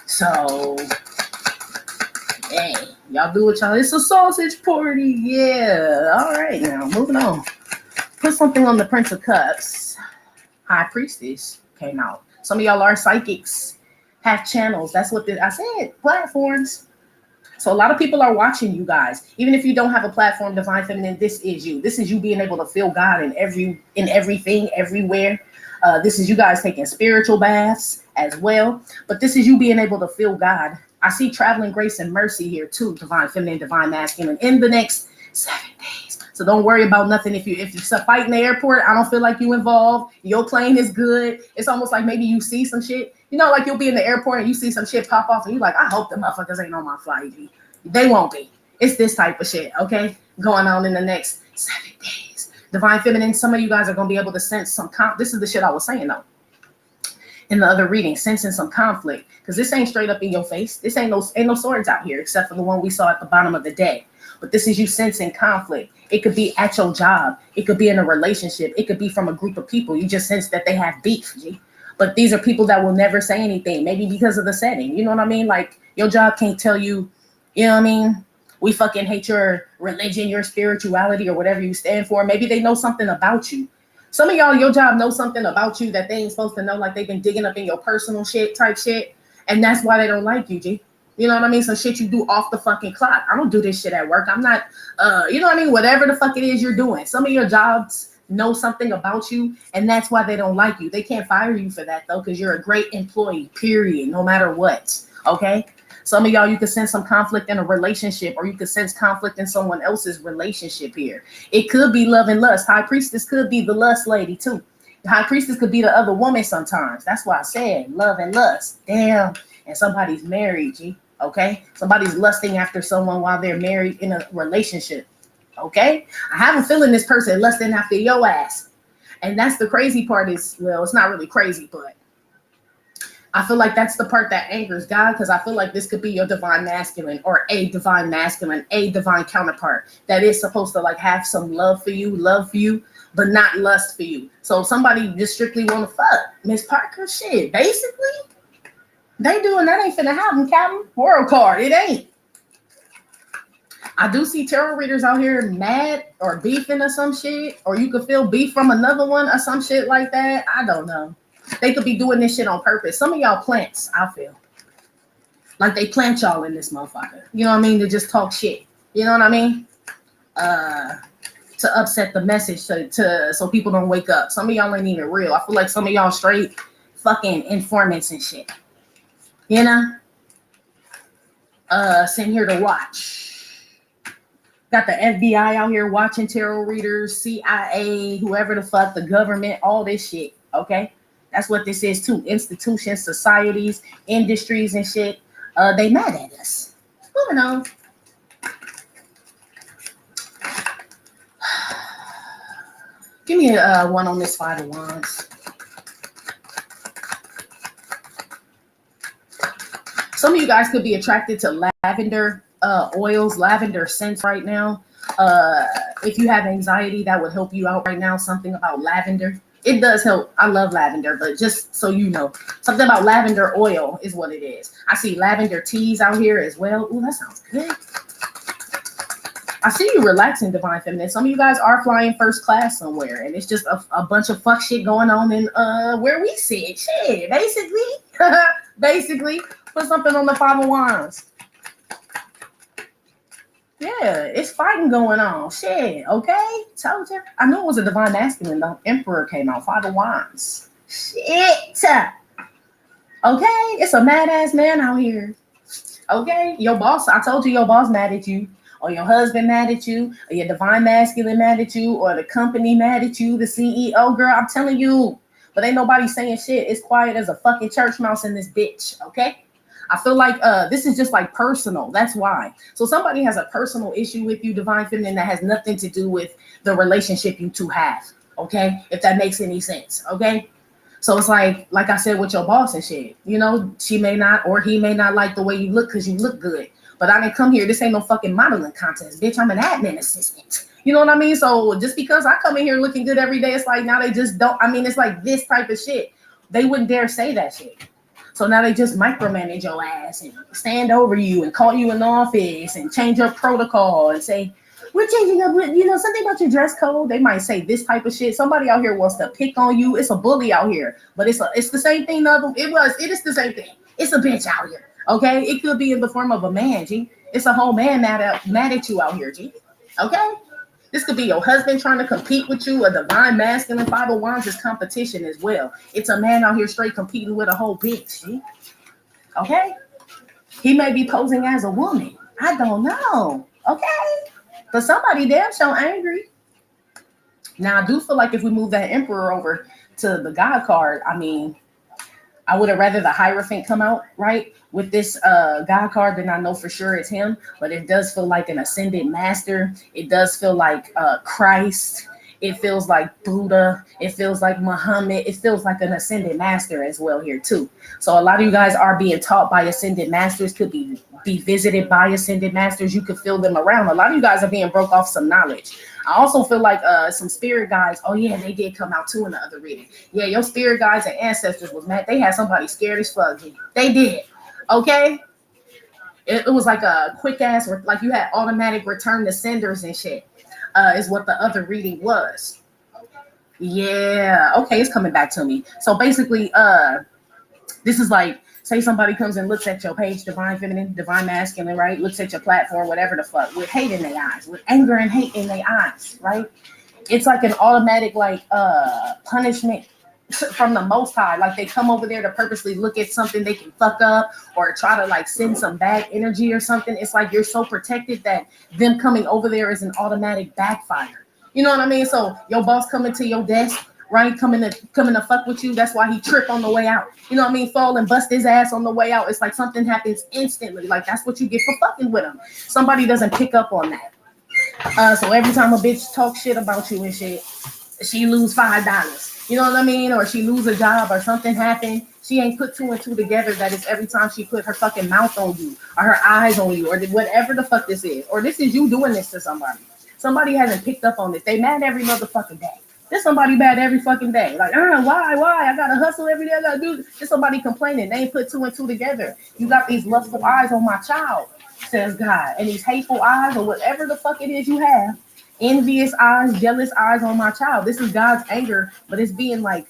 So, hey, y'all do what y'all. It's a sausage party. Yeah. All right, now moving on. Put something on the Prince of Cups. High Priestess came out. Some of y'all are psychics, have channels. That's what I said. Platforms. So a lot of people are watching you guys. Even if you don't have a platform, Divine Feminine, this is you. This is you being able to feel God in everything, everywhere. This is you guys taking spiritual baths as well. But this is you being able to feel God. I see traveling grace and mercy here too, Divine Feminine, Divine Masculine, in the next 7 days. So don't worry about nothing. If you fight in the airport, I don't feel like you involved. Your plane is good. It's almost like maybe you see some shit. Like you'll be in the airport and you see some shit pop off and you're like, I hope the motherfuckers ain't on my flight. They won't be. It's this type of shit, okay? Going on in the next 7 days. Divine Feminine, some of you guys are going to be able to sense some this is the shit I was saying though. In the other reading, sensing some conflict. Because this ain't straight up in your face. This ain't no swords out here except for the one we saw at the bottom of the deck. But this is you sensing conflict. It could be at your job. It could be in a relationship. It could be from a group of people. You just sense that they have beef, G. But these are people that will never say anything, maybe because of the setting. You know what I mean? Like, your job can't tell you, you know what I mean? We fucking hate your religion, your spirituality, or whatever you stand for. Maybe they know something about you. Some of y'all, your job knows something about you that they ain't supposed to know, like they've been digging up in your personal shit type shit. And that's why they don't like you, G. You know what I mean? Some shit you do off the fucking clock. I don't do this shit at work. I'm not, you know what I mean? Whatever the fuck it is you're doing. Some of your jobs know something about you, and that's why they don't like you. They can't fire you for that, though, because you're a great employee, period, no matter what, okay? Some of y'all, you could sense some conflict in a relationship, or you could sense conflict in someone else's relationship here. It could be love and lust. High Priestess could be the lust lady, too. The High Priestess could be the other woman sometimes. That's why I said love and lust. Damn. And somebody's married, G, okay? Somebody's lusting after someone while they're married in a relationship. Okay, I have a feeling this person lusting after your ass. And that's the crazy part is, well, it's not really crazy, but I feel like that's the part that angers God, because I feel like this could be your divine masculine or a divine masculine, a divine counterpart that is supposed to like have some love for you, but not lust for you. So if somebody just strictly want to fuck Miss Parker, shit, basically, they doing that ain't finna happen, Captain. World card, it ain't. I do see tarot readers out here mad or beefing or some shit, or you could feel beef from another one or some shit like that. I don't know. They could be doing this shit on purpose. Some of y'all plants, I feel. Like they plant y'all in this motherfucker. You know what I mean? To just talk shit. You know what I mean? To upset the message so people don't wake up. Some of y'all ain't even real. I feel like some of y'all straight fucking informants and shit. You know? Sitting here to watch. Got the FBI out here watching tarot readers, CIA, whoever the fuck, the government, all this shit, okay? That's what this is too. Institutions, societies, industries and shit. They mad at us. Moving on. Give me one on this Five of Wands. Some of you guys could be attracted to lavender oils, lavender scents right now. If you have anxiety, that would help you out right now. Something about lavender. It does help. I love lavender, but just so you know, something about lavender oil is what it is. I see lavender teas out here as well. Ooh, that sounds good. I see you relaxing, Divine Feminine. Some of you guys are flying first class somewhere, and it's just a bunch of fuck shit going on in where we sit. Shit, basically, basically, put something on the 5 of Wands. Yeah, it's fighting going on. Shit, okay? Told you. I knew it was a divine masculine. The Emperor came out. 5 of Wands. Shit. Okay, it's a mad ass man out here. Okay, your boss. I told you your boss mad at you, or your husband mad at you, or your divine masculine mad at you, or the company mad at you. The CEO, girl. I'm telling you. But ain't nobody saying shit. It's quiet as a fucking church mouse in this bitch. Okay. I feel like this is just like personal. That's why. So somebody has a personal issue with you, Divine Feminine, that has nothing to do with the relationship you two have. Okay, if that makes any sense. Okay, so it's like I said with your boss and shit. You know, she may not or he may not like the way you look because you look good. But I didn't come here. This ain't no fucking modeling contest, bitch. I'm an admin assistant. You know what I mean? So just because I come in here looking good every day, it's like now they just don't. I mean, it's like this type of shit. They wouldn't dare say that shit. So now they just micromanage your ass and stand over you and call you in the office and change your protocol and say, we're changing up, you know, something about your dress code. They might say this type of shit. Somebody out here wants to pick on you. It's a bully out here, but it's the same thing. It is the same thing. It's a bitch out here. Okay. It could be in the form of a man, G. It's a whole man mad at you out here, G. Okay. This could be your husband trying to compete with you. A divine masculine 5 of Wands is competition as well. It's a man out here straight competing with a whole bitch. See? Okay? He may be posing as a woman. I don't know. Okay? But somebody damn so angry. Now, I do feel like if we move that Emperor over to the God card, I mean, I would have rather the Hierophant come out, right? With this God card, then I know for sure it's him. But it does feel like an ascended master. It does feel like Christ. It feels like Buddha. It feels like Muhammad. It feels like an ascended master as well here too. So a lot of you guys are being taught by ascended masters, could be visited by ascended masters. You could feel them around. A lot of you guys are being broke off some knowledge. I also feel like some spirit guides. Oh yeah, they did come out too in the other reading. Yeah, your spirit guides and ancestors was mad. They had somebody scared as fuck. They did. Okay. It was like a quick ass, like you had automatic return to senders and shit. Is what the other reading was. Yeah. Okay, it's coming back to me. So basically, this is like, say somebody comes and looks at your page, divine feminine, divine masculine, right? Looks at your platform, whatever the fuck, with hate in their eyes, with anger and hate in their eyes, right? It's like an automatic like punishment from the Most High. Like they come over there to purposely look at something they can fuck up or try to like send some bad energy or something. It's like you're so protected that them coming over there is an automatic backfire. You know what I mean? So your boss coming to your desk, right? Coming to fuck with you. That's why he tripped on the way out. You know what I mean? Fall and bust his ass on the way out. It's like something happens instantly. Like that's what you get for fucking with him. Somebody doesn't pick up on that. So every time a bitch talks shit about you and shit, she lose $5. You know what I mean? Or she lose a job or something happened. She ain't put 2 and 2 together. That is every time she put her fucking mouth on you or her eyes on you or whatever the fuck this is. Or this is you doing this to somebody. Somebody hasn't picked up on it. They mad every motherfucking day. There's somebody bad every fucking day. Like, why? I gotta hustle every day. I gotta do this. There's somebody complaining. They ain't put 2 and 2 together. You got these lustful eyes on my child, says God. And these hateful eyes or whatever the fuck it is you have. Envious eyes, jealous eyes on my child. This is God's anger, but it's being like,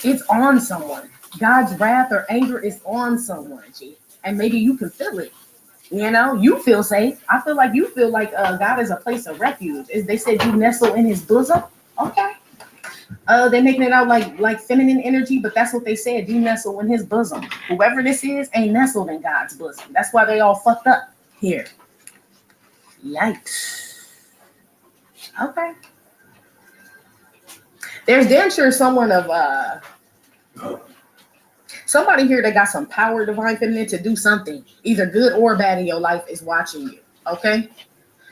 it's on someone. God's wrath or anger is on someone, G. And maybe you can feel it. You know, you feel safe. I feel like you feel like God is a place of refuge. They said you nestle in his bosom. Okay. They're making it out like feminine energy, but that's what they said. You nestle in his bosom. Whoever this is ain't nestled in God's bosom. That's why they all fucked up here. Yikes. Okay. There's damn sure someone of somebody here that got some power, divine feminine, to do something, either good or bad in your life is watching you. Okay.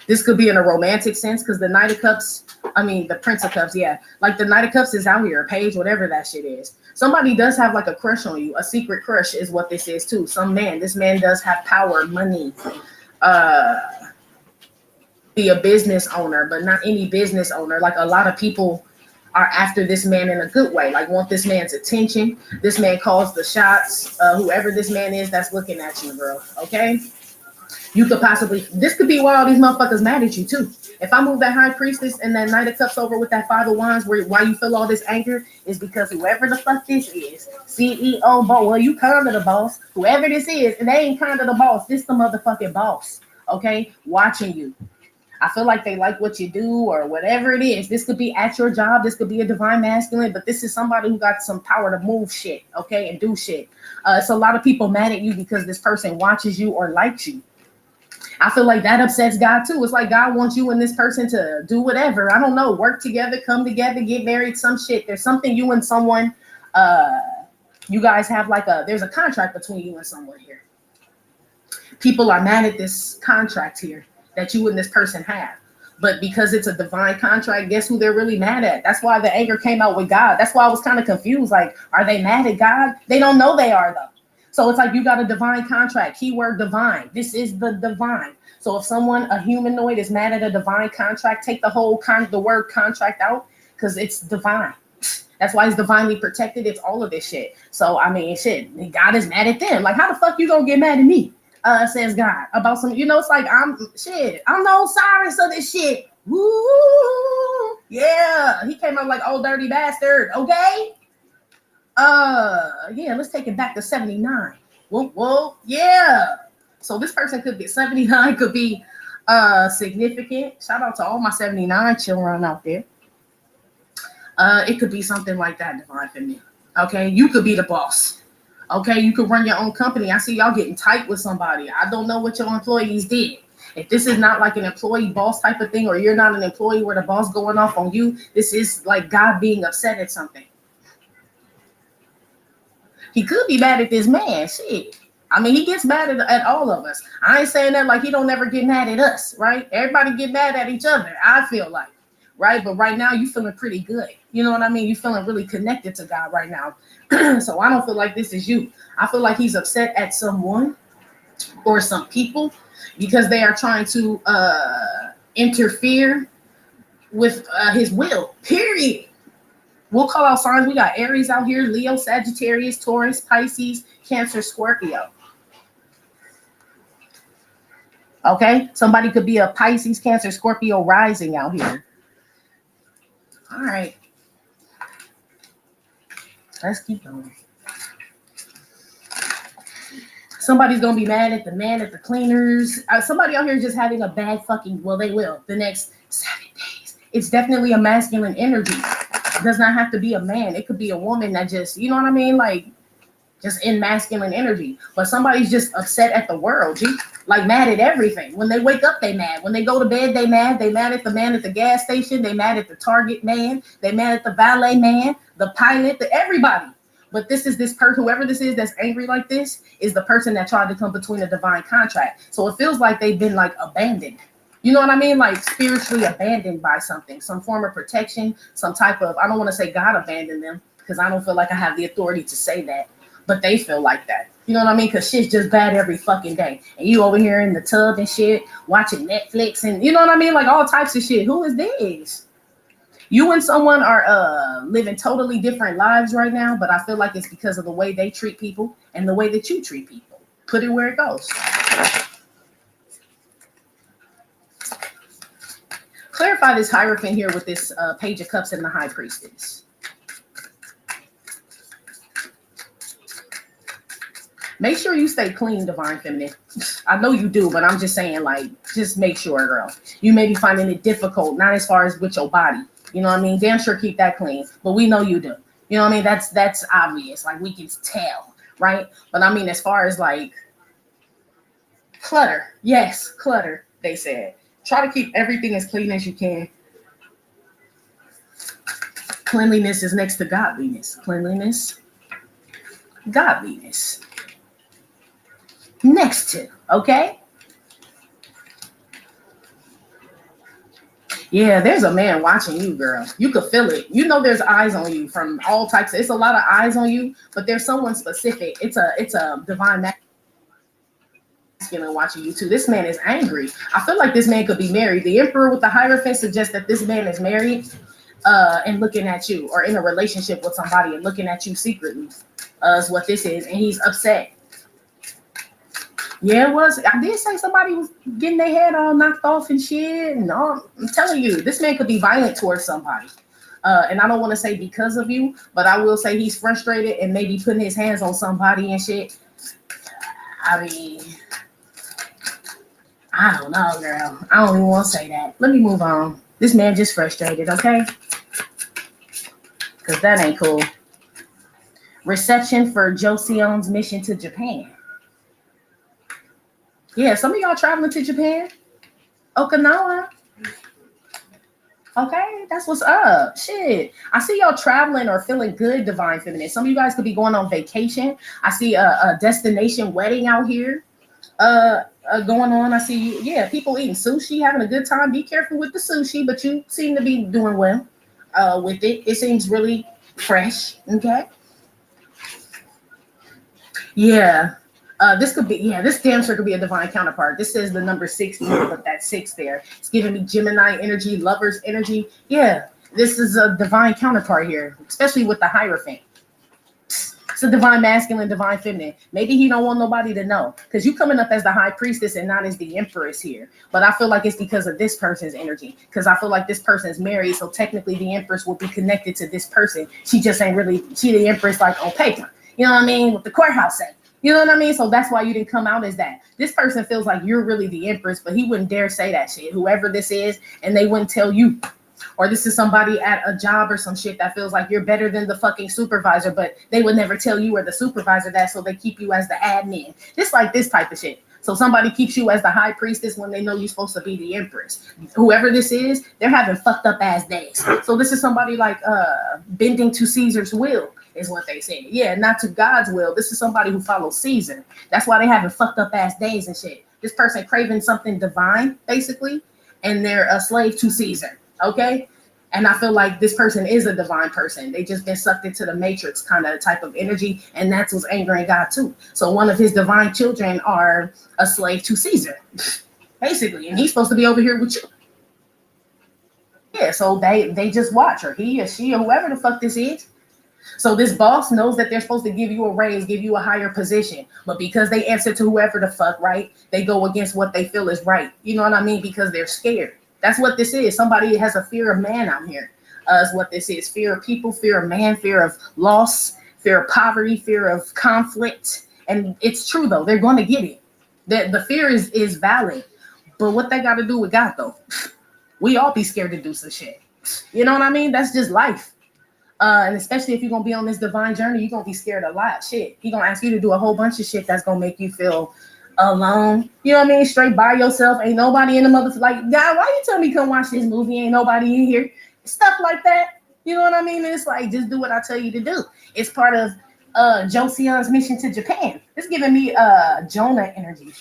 This could be in a romantic sense because the Knight of Cups, the Prince of Cups, yeah. Like the Knight of Cups is out here, a page, whatever that shit is. Somebody does have like a crush on you. A secret crush is what this is too. This man does have power, money, be a business owner, but not any business owner. Like a lot of people are after this man in a good way, like want this man's attention. This man calls the shots. Whoever this man is that's looking at you, bro. Okay. You could possibly, this could be why all these motherfuckers mad at you too. If I move that high priestess and that Knight of Cups over with that Five of Wands, why you feel all this anger is because whoever the fuck this is, CEO boss, well, you kind of the boss. Whoever this is, and they ain't kind of the boss. This the motherfucking boss, okay? Watching you. I feel like they like what you do or whatever it is. This could be at your job. This could be a divine masculine, but this is somebody who got some power to move shit, okay, and do shit. It's a lot of people mad at you because this person watches you or likes you. I feel like that upsets God too. It's like God wants you and this person to do whatever. I don't know, work together, come together, get married, some shit. There's something you and someone, you guys have like there's a contract between you and someone here. People are mad at this contract here that you and this person have. But because it's a divine contract, guess who they're really mad at? That's why the anger came out with God. That's why I was kind of confused. Like, are they mad at God? They don't know they are though. So it's like you got a divine contract, keyword divine. This is the divine. So if someone, a humanoid, is mad at a divine contract, take the whole the word contract out because it's divine. That's why it's divinely protected. It's all of this shit. So, I mean, shit, God is mad at them. Like, how the fuck you gonna get mad at me? Says God, about some, it's like, I'm no Cyrus of this shit. Woo, yeah, he came out like old dirty bastard, okay? Yeah, let's take it back to 79. Whoa, yeah. So this person could be 79, could be significant. Shout out to all my 79 children out there. It could be something like that, divine feminine. Okay, you could be the boss. Okay, you could run your own company. I see y'all getting tight with somebody. I don't know what your employees did. If this is not like an employee boss type of thing, or you're not an employee where the boss going off on you, this is like God being upset at something. He could be mad at this man. Shit. I mean, he gets mad at all of us. I ain't saying that like he don't ever get mad at us, right? Everybody get mad at each other, I feel like, right? But right now you feeling pretty good. You know what I mean? You feeling really connected to God right now. So I don't feel like this is you. I feel like he's upset at someone or some people because they are trying to interfere with his will, period. We'll call out signs. We got Aries out here, Leo, Sagittarius, Taurus, Pisces, Cancer, Scorpio. Okay, somebody could be a Pisces, Cancer, Scorpio rising out here. All right. Let's keep going. Somebody's going to be mad at the man at the cleaners. Somebody out here just having a bad fucking, well, they will, the next 7 days. It's definitely a masculine energy. It does not have to be a man. It could be a woman that just, you know what I mean? Like, just in masculine energy. But somebody's just upset at the world, like mad at everything. When they wake up, they mad. When they go to bed, they mad. They mad at the man at the gas station. They mad at the Target man. They mad at the valet man, the pilot, everybody. But this is this person, whoever this is that's angry like this, is the person that tried to come between a divine contract. So it feels like they've been like abandoned. You know what I mean? Like spiritually abandoned by something, some form of protection, some type of, I don't want to say God abandoned them because I don't feel like I have the authority to say that, but they feel like that. You know what I mean? Because shit's just bad every fucking day. And you over here in the tub and shit, watching Netflix and you know what I mean? Like all types of shit. Who is this? You and someone are living totally different lives right now, but I feel like it's because of the way they treat people and the way that you treat people. Put it where it goes. Clarify this Hierophant here with this Page of Cups and the High Priestess. Make sure you stay clean, divine feminine. I know you do, but I'm just saying, like, just make sure, girl. You may be finding it difficult, not as far as with your body. You know what I mean? Damn sure keep that clean, but we know you do. You know what I mean? That's obvious. Like, we can tell, right? But I mean, as far as like clutter, yes, clutter, they said. Try to keep everything as clean as you can. Cleanliness is next to godliness. Cleanliness, godliness. Next to, okay? Yeah, there's a man watching you, girl. You could feel it. You know there's eyes on you from all types. It's a lot of eyes on you, but there's someone specific. It's a divine masculine watching you too. This man is angry. I feel like this man could be married. The Emperor with the Hierophant suggests that this man is married and looking at you, or in a relationship with somebody and looking at you secretly is what this is, and he's upset. Yeah, it was. I did say somebody was getting their head all knocked off and shit. And all, I'm telling you, this man could be violent towards somebody. And I don't want to say because of you, but I will say he's frustrated and maybe putting his hands on somebody and shit. I mean, I don't know, girl. I don't even want to say that. Let me move on. This man just frustrated, okay? Because that ain't cool. Reception for Joseon's mission to Japan. Yeah, some of y'all traveling to Japan. Okinawa. Okay, that's what's up. Shit. I see y'all traveling or feeling good, Divine Feminine. Some of you guys could be going on vacation. I see a destination wedding out here going on. I see you, yeah, people eating sushi, having a good time. Be careful with the sushi, but you seem to be doing well with it. It seems really fresh, okay? Yeah. This could be, yeah, this damn sure could be a divine counterpart. This says the number 6, but that 6 there. It's giving me Gemini energy, Lover's energy. Yeah, this is a divine counterpart here, especially with the Hierophant. It's a divine masculine, divine feminine. Maybe he don't want nobody to know because you coming up as the high priestess and not as the empress here. But I feel like it's because of this person's energy because I feel like this person's married. So technically the empress will be connected to this person. She just ain't really, she the empress like on paper. You know what I mean? What the courthouse say. You know what I mean? So that's why you didn't come out as that. This person feels like you're really the empress, but he wouldn't dare say that shit. Whoever this is, and they wouldn't tell you. Or this is somebody at a job or some shit that feels like you're better than the fucking supervisor, but they would never tell you or the supervisor that, so they keep you as the admin. It's like this type of shit. So somebody keeps you as the high priestess when they know you're supposed to be the empress. Whoever this is, they're having fucked up ass days. So this is somebody like bending to Caesar's will. Is what they say. Yeah, not to God's will. This is somebody who follows Caesar. That's why they having fucked up ass days and shit. This person craving something divine, basically, and they're a slave to Caesar. Okay? And I feel like this person is a divine person. They just been sucked into the matrix kind of type of energy, and that's what's angering God too. So one of his divine children are a slave to Caesar, basically, and he's supposed to be over here with you. Yeah, so they just watch, or he or she or whoever the fuck this is. So this boss knows that they're supposed to give you a raise, give you a higher position. But because they answer to whoever the fuck, right, they go against what they feel is right. You know what I mean? Because they're scared. That's what this is. Somebody has a fear of man out here is what this is. Fear of people, fear of man, fear of loss, fear of poverty, fear of conflict. And it's true, though. They're going to get it. The fear is valid. But what they got to do with God, though? We all be scared to do some shit. You know what I mean? That's just life. And especially if you're going to be on this divine journey, you're going to be scared a lot. Shit. He's going to ask you to do a whole bunch of shit that's going to make you feel alone. You know what I mean? Straight by yourself. Ain't nobody in the mother. Like, God, why you tell me come watch this movie? Ain't nobody in here. Stuff like that. You know what I mean? It's like, just do what I tell you to do. It's part of Joseon's mission to Japan. It's giving me Jonah energy.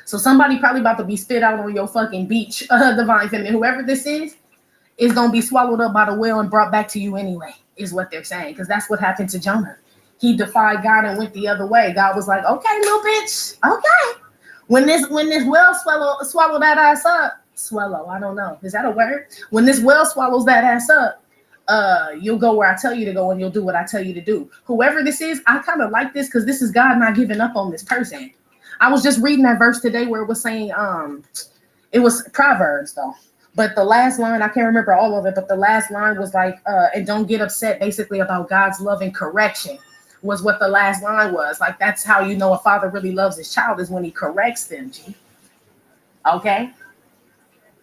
So somebody probably about to be spit out on your fucking beach, divine feminine. Whoever this is going to be swallowed up by the whale and brought back to you anyway, is what they're saying. Because that's what happened to Jonah. He defied God and went the other way. God was like, okay, little bitch, okay. When this whale swallow that ass up, I don't know. Is that a word? When this whale swallows that ass up, you'll go where I tell you to go and you'll do what I tell you to do. Whoever this is, I kind of like this because this is God not giving up on this person. I was just reading that verse today where it was saying, it was Proverbs though. But the last line, I can't remember all of it, but the last line was like, and don't get upset basically about God's love and correction was what the last line was. Like, that's how you know a father really loves his child is when he corrects them, G. Okay?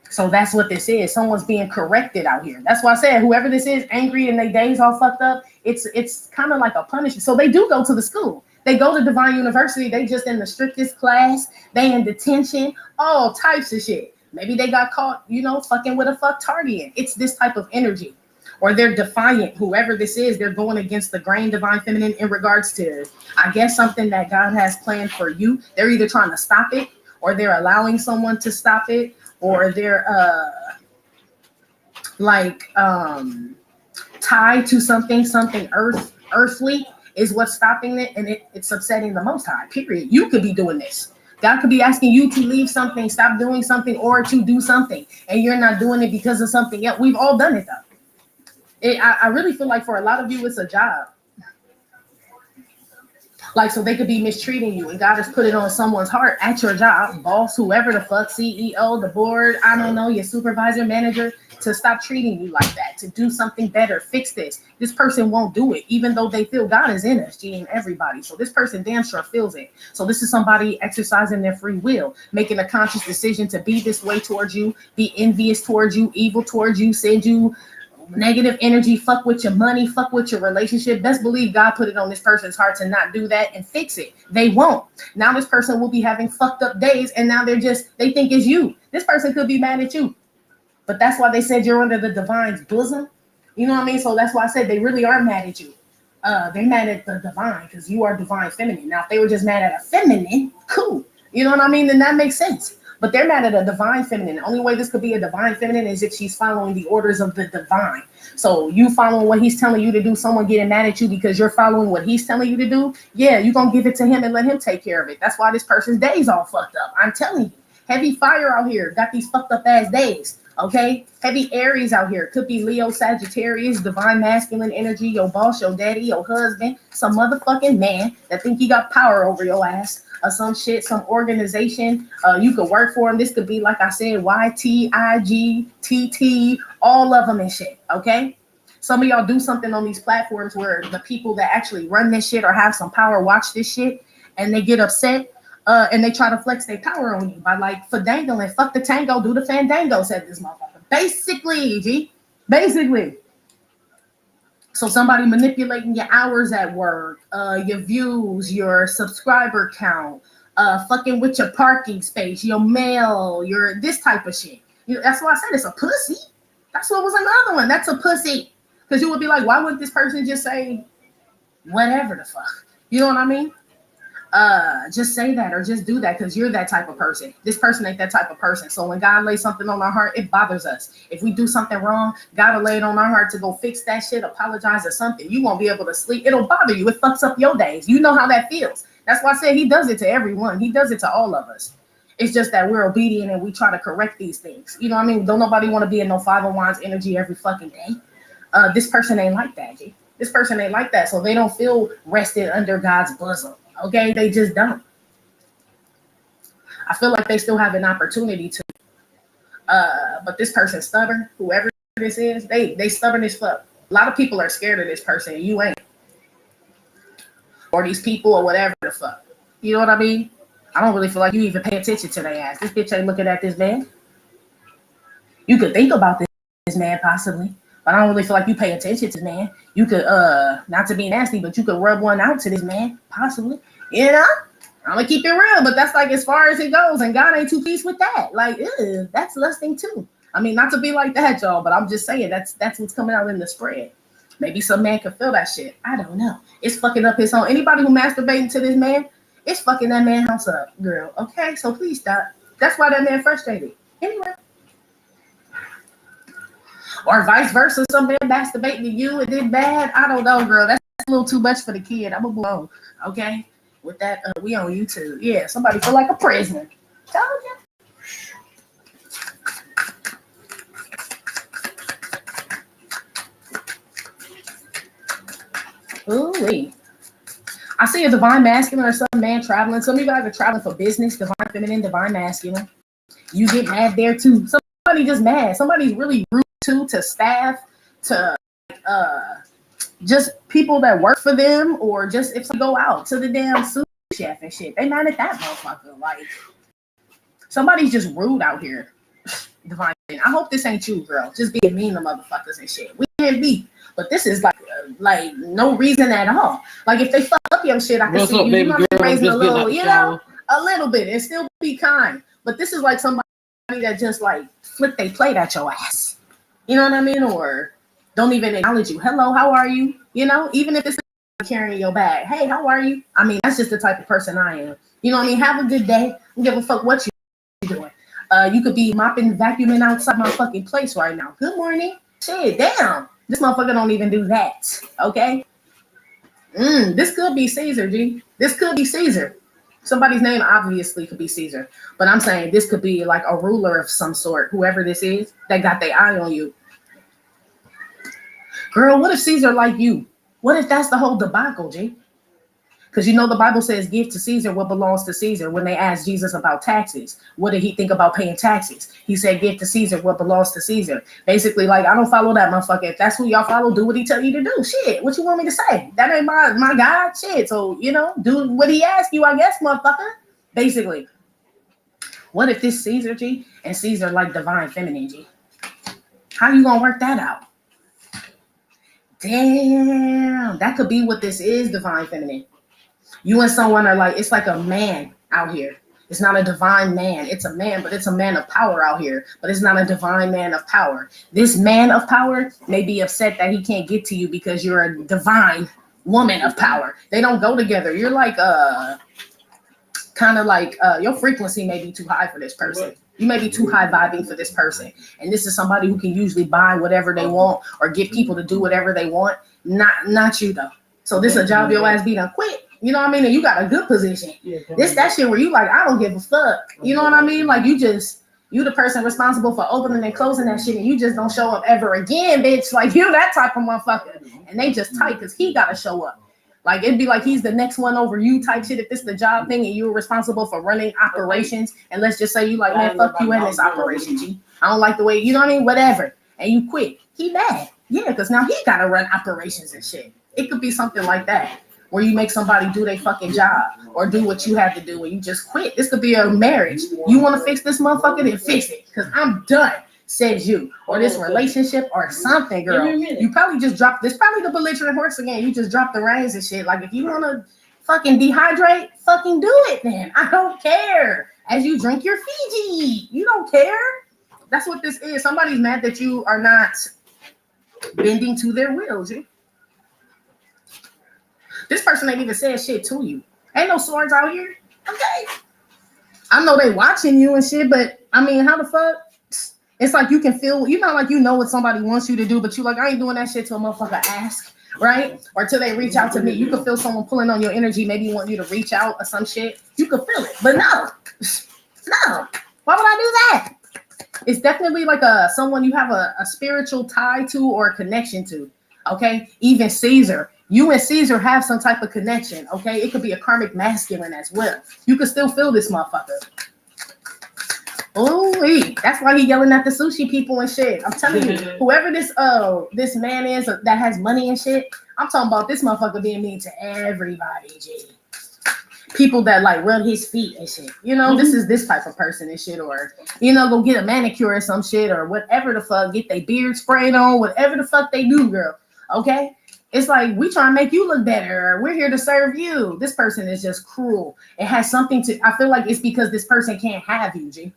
So that's what this is. Someone's being corrected out here. That's why I said whoever this is, angry and their days all fucked up, it's kind of like a punishment. So they do go to the school. They go to Divine University. They just in the strictest class. They in detention. All types of shit. Maybe they got caught, you know, fucking with a fucktardian. It's this type of energy. Or they're defiant. Whoever this is, they're going against the grain divine feminine in regards to, I guess, something that God has planned for you. They're either trying to stop it, or they're allowing someone to stop it, or they're tied to something earthly is what's stopping it, and it's upsetting the Most High, period. You could be doing this. God could be asking you to leave something, stop doing something, or to do something, and you're not doing it because of something else. We've all done it, though. I really feel like for a lot of you, it's a job. Like, so they could be mistreating you, and God has put it on someone's heart at your job, boss, whoever the fuck, CEO, the board, I don't know, your supervisor, manager, to stop treating you like that, to do something better, fix this. This person won't do it, even though they feel God is in us, G, in everybody. So this person damn sure feels it. So this is somebody exercising their free will, making a conscious decision to be this way towards you, be envious towards you, evil towards you, send you negative energy, fuck with your money, fuck with your relationship. Best believe God put it on this person's heart to not do that and fix it. They won't. Now this person will be having fucked up days, and now they think it's you. This person could be mad at you. But that's why they said you're under the divine's bosom. You know what I mean? So that's why I said they really are mad at you. They're mad at the divine because you are divine feminine. Now, if they were just mad at a feminine, cool. You know what I mean? Then that makes sense. But they're mad at a divine feminine. The only way this could be a divine feminine is if she's following the orders of the divine. So you following what he's telling you to do, someone getting mad at you because you're following what he's telling you to do, yeah, you're going to give it to him and let him take care of it. That's why this person's day's all fucked up. I'm telling you. Heavy fire out here. Got these fucked up ass days. Okay? Heavy Aries out here. Could be Leo, Sagittarius, divine masculine energy, your boss, your daddy, your husband, some motherfucking man that think he got power over your ass. Or some shit, some organization you could work for him. This could be, like I said, YT, IG, TT, all of them and shit, okay? Some of y'all do something on these platforms where the people that actually run this shit or have some power watch this shit, and they get upset, and they try to flex their power on you by, like, fandangling, fuck the tango, do the fandango, said this motherfucker. Basically, G, basically. So somebody manipulating your hours at work, your views, your subscriber count, fucking with your parking space, your mail, your this type of shit. That's why I said it's a pussy. That's what was another one. That's a pussy. Because you would be like, why wouldn't this person just say whatever the fuck? You know what I mean? Just say that or just do that because you're that type of person. This person ain't that type of person. So when God lays something on our heart, it bothers us. If we do something wrong, God will lay it on our heart to go fix that shit, apologize or something. You won't be able to sleep. It'll bother you. It fucks up your days. You know how that feels. That's why I said he does it to everyone. He does it to all of us. It's just that we're obedient and we try to correct these things. You know what I mean? Don't nobody want to be in no 5 of Wands energy every fucking day. This person ain't like that, G. This person ain't like that. So they don't feel rested under God's bosom. Okay, they just don't. I feel like they still have an opportunity to. But this person's stubborn. Whoever this is, they stubborn as fuck. A lot of people are scared of this person. You ain't. Or these people or whatever the fuck. You know what I mean? I don't really feel like you even pay attention to their ass. This bitch ain't looking at this man. You could think about this man possibly. But I don't really feel like you pay attention to this man. You could, not to be nasty, but you could rub one out to this man, possibly. You know? I'm gonna keep it real, but that's like as far as it goes, and God ain't too pleased with that. Like, that's lusting too. I mean, not to be like that, y'all, but I'm just saying that's what's coming out in the spread. Maybe some man can feel that shit. I don't know. It's fucking up his home. Anybody who masturbating to this man, it's fucking that man house up, girl. Okay, so please stop. That's why that man frustrated. Anyway. Or vice versa, some man masturbating to you and did bad. I don't know, girl. That's a little too much for the kid. I'm gonna move on. Okay? With that, we on YouTube. Yeah, somebody feel like a prisoner. Told you. Ooh-wee. I see a divine masculine or some man traveling. Some of you guys are traveling for business, divine feminine, divine masculine. You get mad there too. Somebody just mad. Somebody's really rude to staff, to just people that work for them, or just if they go out to the damn sushi chef and shit. They mad at that motherfucker. Like, somebody's just rude out here. Divine. I hope this ain't you, girl. Just being mean to motherfuckers and shit. We can't be. But this is like no reason at all. Like if they fuck up your shit, I can What's see up, you. baby You know, girl? raising a Just getting little, out the you shower. know, a little bit and still be kind. But this is like somebody that just like flick they plate at your ass. You know what I mean? Or don't even acknowledge you. Hello, how are you? You know, even if it's carrying your bag. Hey, how are you? I mean, that's just the type of person I am. You know what I mean? Have a good day. I don't give a fuck what you're doing. You could be mopping, vacuuming outside my fucking place right now. Good morning. Shit, damn. This motherfucker don't even do that. Okay? This could be Caesar, G. This could be Caesar. Somebody's name obviously could be Caesar. But I'm saying this could be like a ruler of some sort, whoever this is, that got their eye on you. Girl, what if Caesar like you? What if that's the whole debacle, G? Because you know the Bible says give to Caesar what belongs to Caesar. When they asked Jesus about taxes, what did he think about paying taxes? He said give to Caesar what belongs to Caesar. Basically, like, I don't follow that motherfucker. If that's who y'all follow, do what he tell you to do. Shit, what you want me to say? That ain't my God. Shit, so, you know, do what he asked you, I guess, motherfucker. Basically. What if this Caesar, G, and Caesar like divine feminine, G? How you gonna work that out? Damn, that could be what this is, divine feminine. You and someone are like, it's like a man out here. It's not a divine man. It's a man, but it's a man of power out here. But it's not a divine man of power. This man of power may be upset that he can't get to you because you're a divine woman of power. They don't go together. You're like kind of like your frequency may be too high for this person. You may be too high vibing for this person. And this is somebody who can usually buy whatever they want or get people to do whatever they want. Not you though. So this is a job your ass be done quit. You know what I mean? And you got a good position. This that shit where you like, I don't give a fuck. You know what I mean? Like you the person responsible for opening and closing that shit and you just don't show up ever again, bitch. Like you that type of motherfucker. And they just tight because he gotta show up. Like it'd be like he's the next one over you type shit if this is the job thing and you're responsible for running operations. And let's just say you like, man, fuck you in this operation, G. I don't like the way, you know what I mean? Whatever. And you quit. He mad. Yeah, because now he gotta run operations and shit. It could be something like that. Where you make somebody do their fucking job or do what you have to do and you just quit. This could be a marriage. You want to fix this motherfucker, then fix it. Because I'm done, says you. Or this relationship or something, girl. You probably just dropped this. Probably the belligerent horse again. You just dropped the reins and shit. Like if you want to fucking dehydrate, fucking do it then. I don't care. As you drink your Fiji. You don't care. That's what this is. Somebody's mad that you are not bending to their will, G. This person ain't even said shit to you. Ain't no swords out here. Okay. I know they watching you and shit, but I mean, how the fuck? It's like you can feel, you know, like you know what somebody wants you to do, but you like, I ain't doing that shit till a motherfucker ask, right? Or till they reach out to me. You can feel someone pulling on your energy, maybe want you to reach out or some shit. You can feel it, but no. Why would I do that? It's definitely like someone you have a spiritual tie to or a connection to. Okay. Even Caesar. You and Caesar have some type of connection, okay? It could be a karmic masculine as well. You can still feel this motherfucker. Oh, that's why he yelling at the sushi people and shit. I'm telling you, whoever this man is that has money and shit, I'm talking about this motherfucker being mean to everybody, G. People that like rub his feet and shit. You know, this is this type of person and shit, or you know, go get a manicure or some shit, or whatever the fuck, get their beard sprayed on, whatever the fuck they do, girl. Okay? It's like, we try to make you look better. We're here to serve you. This person is just cruel. It has something to, I feel like it's because this person can't have you, G.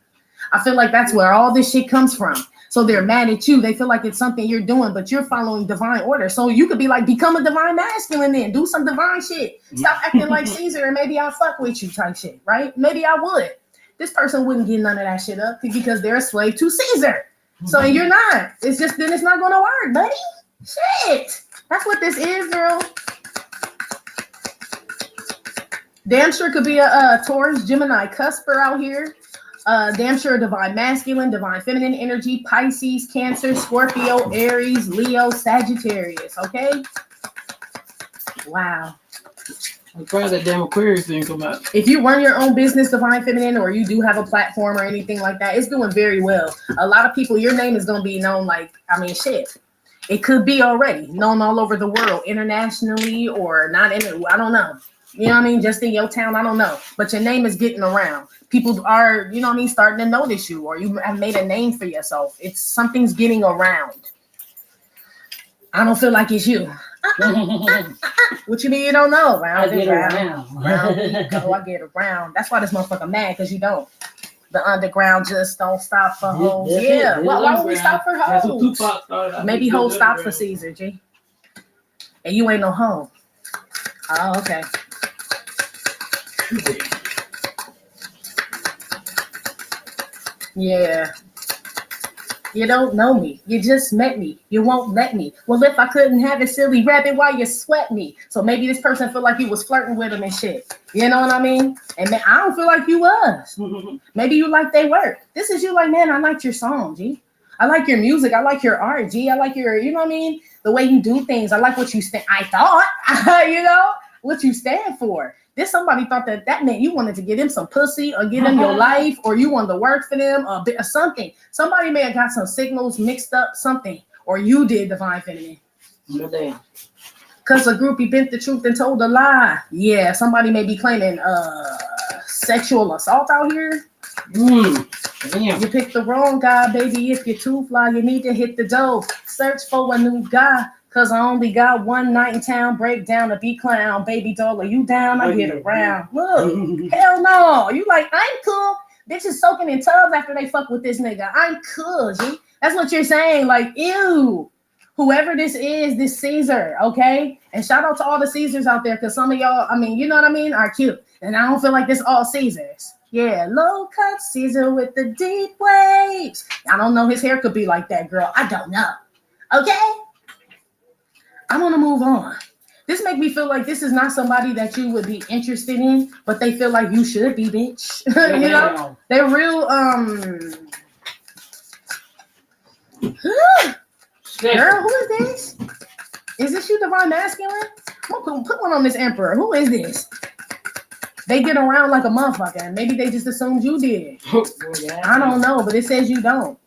I feel like that's where all this shit comes from. So they're mad at you. They feel like it's something you're doing, but you're following divine order. So you could be like, become a divine masculine then. Do some divine shit. Stop acting like Caesar and maybe I'll fuck with you type shit, right? Maybe I would. This person wouldn't get none of that shit up because they're a slave to Caesar. So you're not. It's just, then it's not going to work, buddy. Shit. That's what this is, girl. Damn sure could be a Taurus, Gemini, Cusper out here. Damn sure divine masculine, divine feminine energy, Pisces, Cancer, Scorpio, Aries, Leo, Sagittarius. Okay. Wow. I'm glad that damn Aquarius didn't come out. If you run your own business, divine feminine, or you do have a platform or anything like that, it's doing very well. A lot of people, your name is going to be known like, I mean, shit. It could be already known all over the world, internationally or not in it. I don't know. You know what I mean? Just in your town, I don't know. But your name is getting around. People are, you know what I mean, starting to notice you, or you have made a name for yourself. It's something's getting around. I don't feel like it's you. What you mean you don't know? Round and round. I get around. That's why this motherfucker mad, because you don't. The underground just don't stop for hoes. Yeah. Why would we stop for hoes? Maybe hoes stop for Caesar, G. And you ain't no hoe. Oh, okay. Yeah. You don't know me. You just met me. You won't let me. Well, if I couldn't have a silly rabbit, why you sweat me? So maybe this person feel like you was flirting with him and shit. You know what I mean? And man, I don't feel like you was. Maybe you like they work. This is you like, man, I liked your song, G. I like your music. I like your art, G. I like your, you know what I mean? The way you do things. I like what you think. I thought, you know? what you stand for. This somebody thought that meant you wanted to get him some pussy or get him your life, or you wanted to work for them or something. Somebody may have got some signals mixed up, something, or you did, divine feminine. Because a groupie bent the truth and told a lie. Yeah, somebody may be claiming sexual assault out here. Damn. You picked the wrong guy, baby. If you're too fly, you need to hit the dough. Search for a new guy. Cause I only got one night in town, break down to be clown. Baby doll, are you down? I get around. Look, hell no. You like, I'm cool. Bitches soaking in tubs after they fuck with this nigga. I'm cool, G. That's what you're saying. Like, ew. Whoever this is, this Caesar, okay? And shout out to all the Caesars out there, because some of y'all, I mean, you know what I mean, are cute. And I don't feel like this all Caesars. Yeah, low cut Caesar with the deep waves. I don't know, his hair could be like that, girl. I don't know. Okay? I want to move on. This make me feel like this is not somebody that you would be interested in, but they feel like you should be, bitch. You know? They're real, girl, who is this? Is this you, divine masculine? Put one on this emperor. Who is this? They get around like a motherfucker, and maybe they just assumed you did. I don't know, but it says you don't.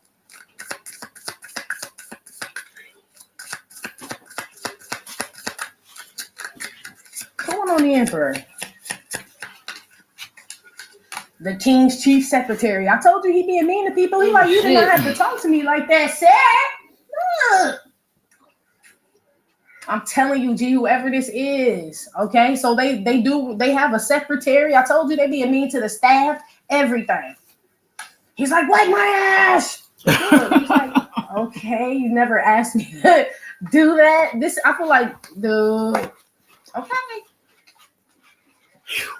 Put one on the emperor. The king's chief secretary. I told you he being mean to people. He like, you did not have to talk to me like that, sir. I'm telling you, G, whoever this is, okay? So they have a secretary. I told you they being mean to the staff, everything. He's like, wipe my ass. He's like, okay, you never asked me to do that. This, I feel like, dude, okay.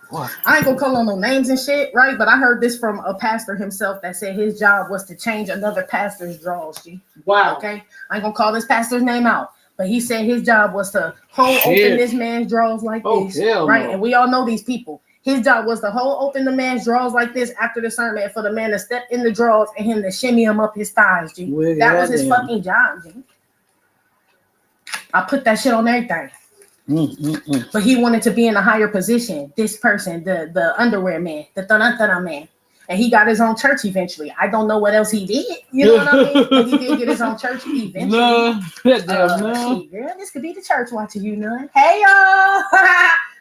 What? I ain't gonna call on no names and shit, right? But I heard this from a pastor himself that said his job was to change another pastor's draws, G. Wow. Okay? I ain't gonna call this pastor's name out, but he said his job was to hold open this man's drawers like this, right? No. And we all know these people. His job was to hold open the man's drawers like this after the sermon for the man to step in the drawers and him to shimmy him up his thighs, G. That was his fucking job, G. I put that shit on everything. But he wanted to be in a higher position. This person, the underwear man, the thana man, and he got his own church eventually. I don't know what else he did. You know what I mean? But he did get his own church eventually. No. Girl, this could be the church watching you, none. Hey y'all,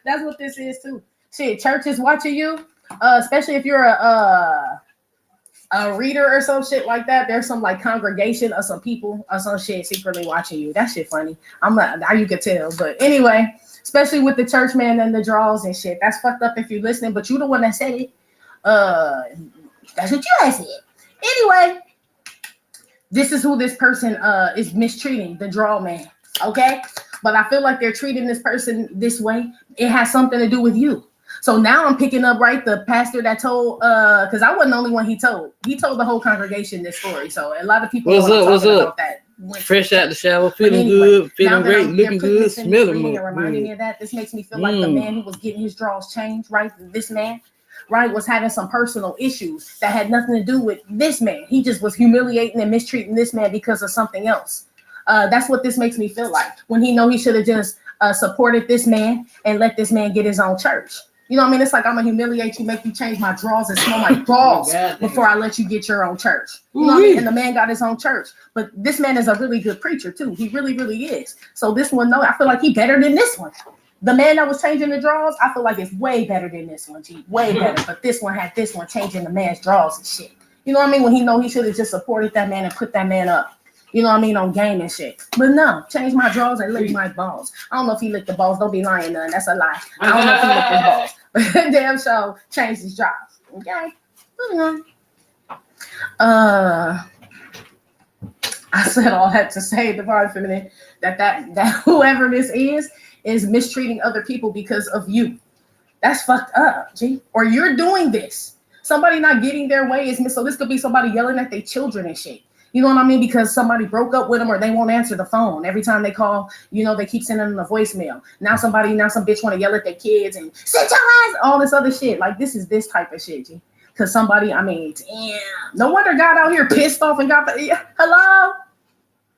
that's what this is too. Shit, church is watching you, especially if you're a reader or some shit like that. There's some like congregation or some people or some shit secretly watching you. That shit funny. I'm not, now you can tell, but anyway, especially with the church man and the draws and shit. That's fucked up if you're listening, but you the one that said it. That's what you had said. Anyway, this is who this person is mistreating, the draw man. Okay, but I feel like they're treating this person this way. It has something to do with you. So now I'm picking up, right, the pastor that told, because I wasn't the only one he told. He told the whole congregation this story. So a lot of people what's up? About that. Fresh out the shower, feeling good, feeling great, looking good, smelling good. Reminding me of that. This makes me feel like the man who was getting his draws changed, right? This man, right, was having some personal issues that had nothing to do with this man. He just was humiliating and mistreating this man because of something else. That's what this makes me feel like. When he know he should have just supported this man and let this man get his own church. You know what I mean? It's like I'm gonna humiliate you, make you change my drawers and smell my balls before I let you get your own church. You know what I mean? And the man got his own church. But this man is a really good preacher too. He really, really is. So this one, no, I feel like he better than this one. The man that was changing the drawers, I feel like it's way better than this one, G. Way better. But this one had this one changing the man's drawers and shit. You know what I mean? When he know he should have just supported that man and put that man up. You know what I mean? On game and shit. But no, change my drawers and lick my balls. I don't know if he licked the balls. Don't be lying, none. That's a lie. I don't know if he licked his balls. But damn sure changed his drawers. Okay? Moving on. I said all that to say, divine feminine, that whoever this is mistreating other people because of you. That's fucked up, G. Or you're doing this. Somebody not getting their way is so this could be somebody yelling at their children and shit. You know what I mean? Because somebody broke up with them or they won't answer the phone. Every time they call, you know, they keep sending them a voicemail. Now some bitch want to yell at their kids and sit your ass, all this other shit. Like this is this type of shit, G. Because somebody, I mean, damn. No wonder God out here pissed off and got the, hello?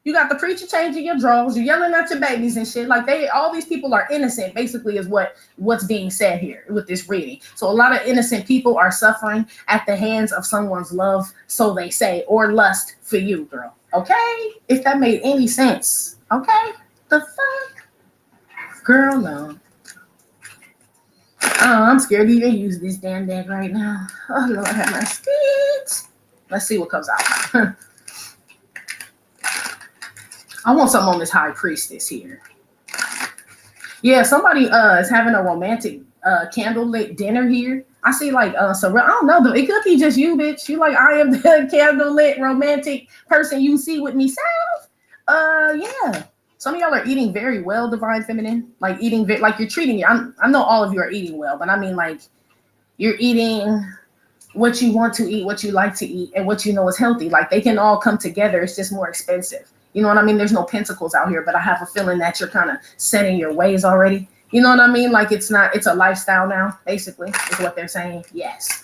You got the preacher changing your drawers. You're yelling at your babies and shit. Like all these people are innocent. Basically, is what's being said here with this reading. So a lot of innocent people are suffering at the hands of someone's love, so they say, or lust for you, girl. Okay, if that made any sense. Okay, the fuck, girl, no. I'm scared to even use this damn deck right now. Oh Lord, have my speed. Let's see what comes out. I want something on this high priestess here. Yeah, somebody is having a romantic candlelit dinner here. I see like so I don't know, it could be just you, bitch. You like, I am the candlelit romantic person you see with me self. Yeah. Some of y'all are eating very well, divine feminine. Like eating like you're treating you. I know all of you are eating well, but I mean like you're eating what you want to eat, what you like to eat, and what you know is healthy. Like they can all come together. It's just more expensive. You know what I mean? There's no pentacles out here, but I have a feeling that you're kind of setting your ways already. You know what I mean? Like it's a lifestyle now, basically, is what they're saying. Yes.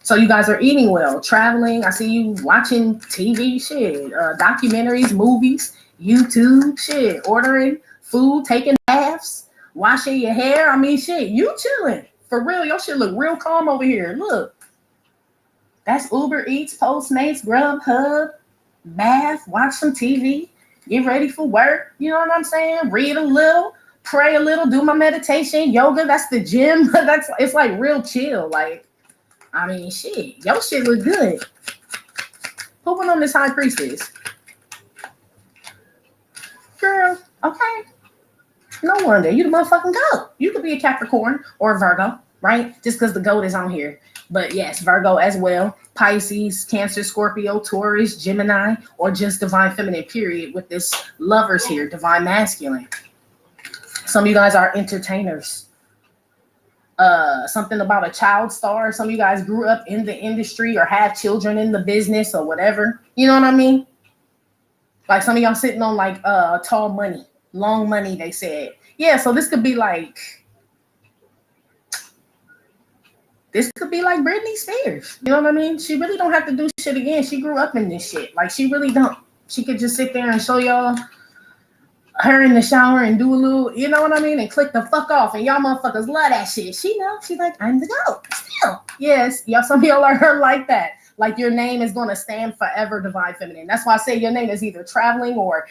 So you guys are eating well, traveling. I see you watching TV shit, documentaries, movies, YouTube shit, ordering food, taking baths, washing your hair. I mean, shit, you chilling. For real, your shit look real calm over here. Look. That's Uber Eats, Postmates, Grubhub. Bath, watch some TV, get ready for work. You know what I'm saying? Read a little, pray a little, do my meditation, yoga. That's the gym. It's like real chill. Like, I mean, shit, your shit look good. Pooping on this high priestess, girl. Okay, no wonder you the motherfucking goat. You could be a Capricorn or a Virgo, right? Just because the goat is on here. But yes, Virgo as well, Pisces, Cancer, Scorpio, Taurus, Gemini, or just divine feminine, period, with this lovers here, divine masculine. Some of you guys are entertainers. Something about a child star. Some of you guys grew up in the industry or have children in the business or whatever. You know what I mean? Like some of y'all sitting on like tall money, long money, they said. Yeah, so this could be like, Britney Spears. You know what I mean? She really don't have to do shit again. She grew up in this shit. Like, she really don't. She could just sit there and show y'all her in the shower and do a little, you know what I mean? And click the fuck off. And y'all motherfuckers love that shit. She knows. She's like, I'm the goat. Still. Yes. Y'all, some of y'all are her like that. Like your name is going to stand forever, divine feminine. That's why I say your name is either traveling or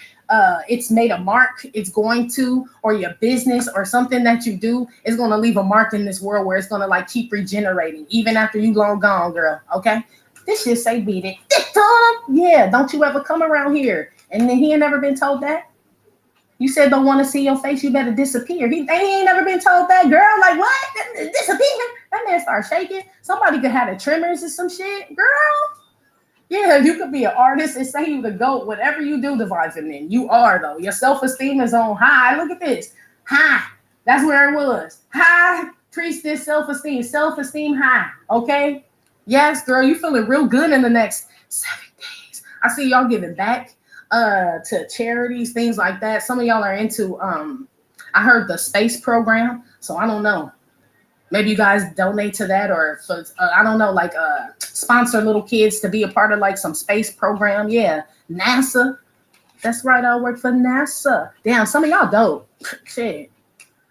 it's made a mark. It's going to, or your business or something that you do is going to leave a mark in this world where it's going to like keep regenerating even after you long gone, girl. Okay. This shit say beat it. Yeah. Don't you ever come around here. And then he ain't never been told that. You said don't want to see your face. You better disappear. He ain't never been told that, girl. Like what? Disappear. That man start shaking. Somebody could have the tremors or some shit, girl. Yeah, you could be an artist and say you the GOAT. Whatever you do, divine feminine, you are though. Your self-esteem is on high. Look at this. High. That's where it was. High priestess self-esteem high. Okay. Yes, girl, you feeling real good in the next 7 days. I see y'all giving back to charities, things like that. Some of y'all are into I heard the space program, so I don't know. Maybe you guys donate to that, or for, I don't know, like sponsor little kids to be a part of like some space program. Yeah, NASA. That's right, I work for NASA. Damn, some of y'all dope. Shit.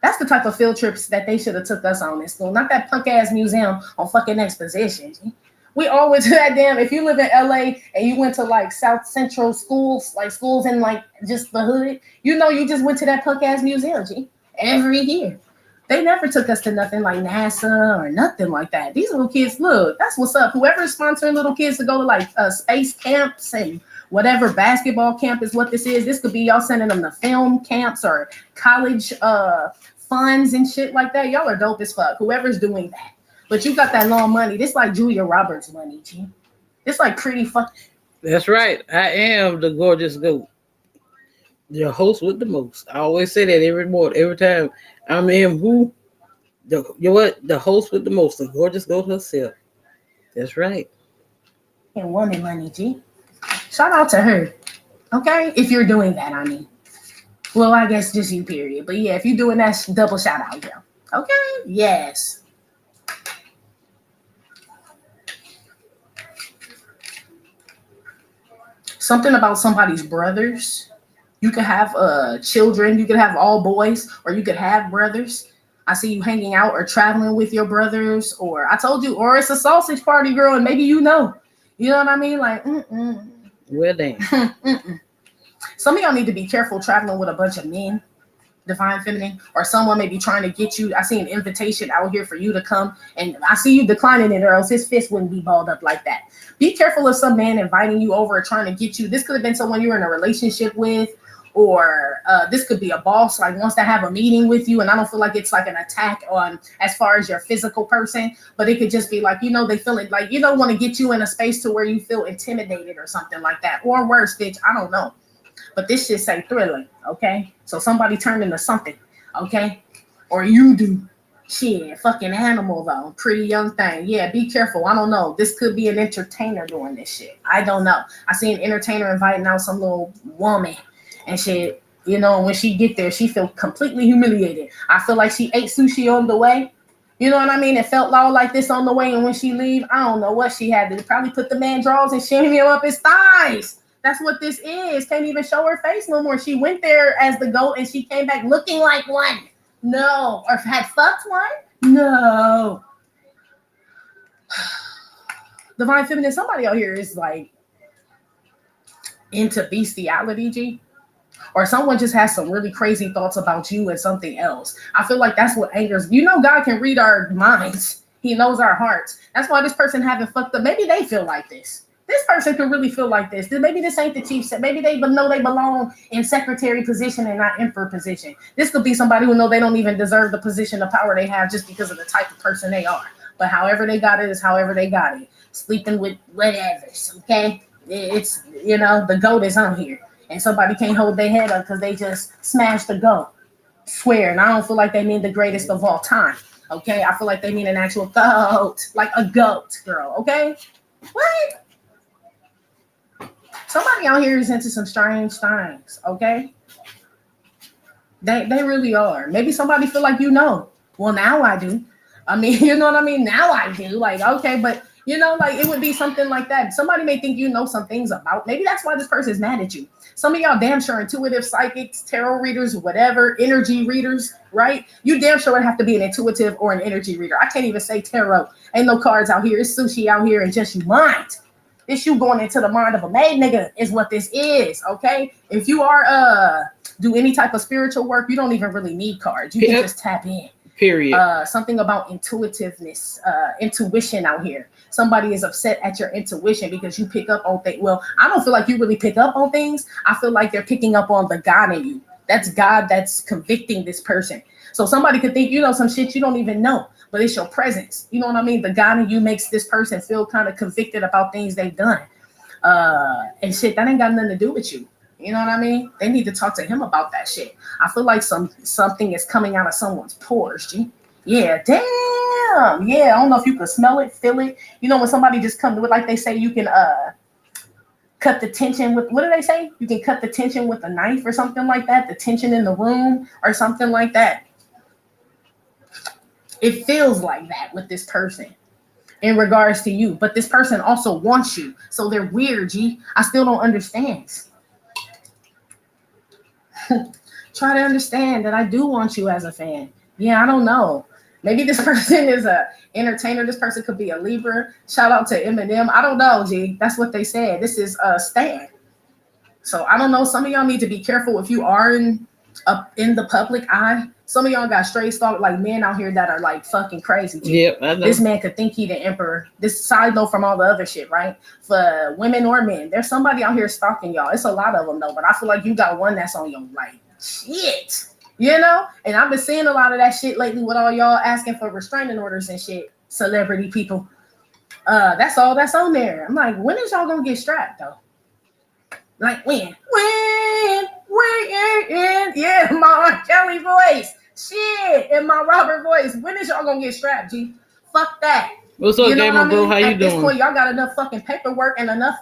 That's the type of field trips that they should have took us on in school. Not that punk ass museum on fucking exposition. We all went to that damn, if you live in LA and you went to like South Central schools, like schools in like just the hood, you know you just went to that punk ass museum, G, every year. They never took us to nothing like NASA or nothing like that. These little kids, look, that's what's up. Whoever's sponsoring little kids to go to like space camps and whatever basketball camp is what this is. This could be y'all sending them to film camps or college funds and shit like that. Y'all are dope as fuck. Whoever's doing that. But you got that long money. This like Julia Roberts money, G. It's like pretty fuck. That's right. I am the gorgeous goat. The host with the most. I always say that every time I'm in who. You know what? The host with the most. The gorgeous goat herself. That's right. And woman money, G. Shout out to her. Okay? If you're doing that, I mean. Well, I guess just you, period. But yeah, if you're doing that, double shout out, girl. Okay? Yes. Something about somebody's brothers. You could have children, you could have all boys, or you could have brothers. I see you hanging out or traveling with your brothers, or I told you, or it's a sausage party, girl, and maybe you know what I mean? Like, Well, damn. Some of y'all need to be careful traveling with a bunch of men, divine feminine, or someone may be trying to get you. I see an invitation out here for you to come, and I see you declining it, or else his fist wouldn't be balled up like that. Be careful of some man inviting you over or trying to get you. This could have been someone you're in a relationship with, or this could be a boss like wants to have a meeting with you, and I don't feel like it's like an attack on as far as your physical person, but it could just be like, they feel it like, want to get you in a space to where you feel intimidated or something like that, or worse, bitch, I don't know. But this shit say thrilling, okay? So somebody turned into something, okay? Or you do. Shit, fucking animal though. Pretty young thing. Yeah, be careful. I don't know. This could be an entertainer doing this shit. I don't know. I see an entertainer inviting out some little woman and shit. When she get there, she feel completely humiliated. I feel like she ate sushi on the way. You know what I mean? It felt all like this on the way, and when she leave, I don't know what she had to probably put the man drawers and shimmy him up his thighs. That's what this is. Can't even show her face no more. She went there as the goat and she came back looking like one. No. Or had fucked one? No. Divine feminine, somebody out here is like into bestiality, G. Or someone just has some really crazy thoughts about you and something else. I feel like that's what angers. God can read our minds. He knows our hearts. That's why this person haven't fucked up. Maybe they feel like this. This person could really feel like this. Maybe this ain't the chief set. Maybe they know they belong in secretary position and not emperor position. This could be somebody who know they don't even deserve the position of power they have just because of the type of person they are. But however they got it is however they got it. Sleeping with whatevers, okay? It's, the goat is on here. And somebody can't hold their head up because they just smashed the goat. Swear. And I don't feel like they mean the greatest of all time, okay? I feel like they mean an actual goat. Like a goat, girl, okay? What? Somebody out here is into some strange things, okay? They really are. Maybe somebody feel like Well, now I do. I mean, you know what I mean? Now I do. Like, okay, but like it would be something like that. Somebody may think some things about. Maybe that's why this person is mad at you. Some of y'all damn sure intuitive psychics, tarot readers, whatever, energy readers, right? You damn sure would have to be an intuitive or an energy reader. I can't even say tarot. Ain't no cards out here. It's sushi out here and just you mind. This you going into the mind of a made nigga is what this is, okay? If you are do any type of spiritual work, you don't even really need cards. You can just tap in. Period. Something about intuitiveness, intuition out here. Somebody is upset at your intuition because you pick up on things. Well, I don't feel like you really pick up on things. I feel like they're picking up on the God in you. That's God that's convicting this person. So somebody could think, some shit you don't even know, but it's your presence. You know what I mean? The God in you makes this person feel kind of convicted about things they've done. And shit, that ain't got nothing to do with you. You know what I mean? They need to talk to him about that shit. I feel like something is coming out of someone's pores, G. Yeah, damn. Yeah, I don't know if you can smell it, feel it. When somebody just comes to it, like they say, you can cut the tension with, what do they say? You can cut the tension with a knife or something like that. The tension in the room or something like that. It feels like that with this person in regards to you. But this person also wants you. So they're weird, G. I still don't understand. Try to understand that I do want you as a fan. Yeah, I don't know. Maybe this person is a entertainer. This person could be a Libra. Shout out to Eminem. I don't know, G. That's what they said. This is Stan. So I don't know. Some of y'all need to be careful if you are in the public eye. Some of y'all got straight stalk like men out here that are like fucking crazy. G. Yep, I know. This man could think he the emperor. This side note from all the other shit, right? For women or men, there's somebody out here stalking y'all. It's a lot of them though, but I feel like you got one that's on your like shit. And I've been seeing a lot of that shit lately with all y'all asking for restraining orders and shit. Celebrity people. That's all that's on there. I'm like, when is y'all gonna get strapped though? Like when? Yeah, my R. Kelly voice. Shit, in my Robert voice. When is y'all gonna get strapped, G? Fuck that. What's up, Gamer Bro? How you doing? At this point, y'all got enough fucking paperwork and enough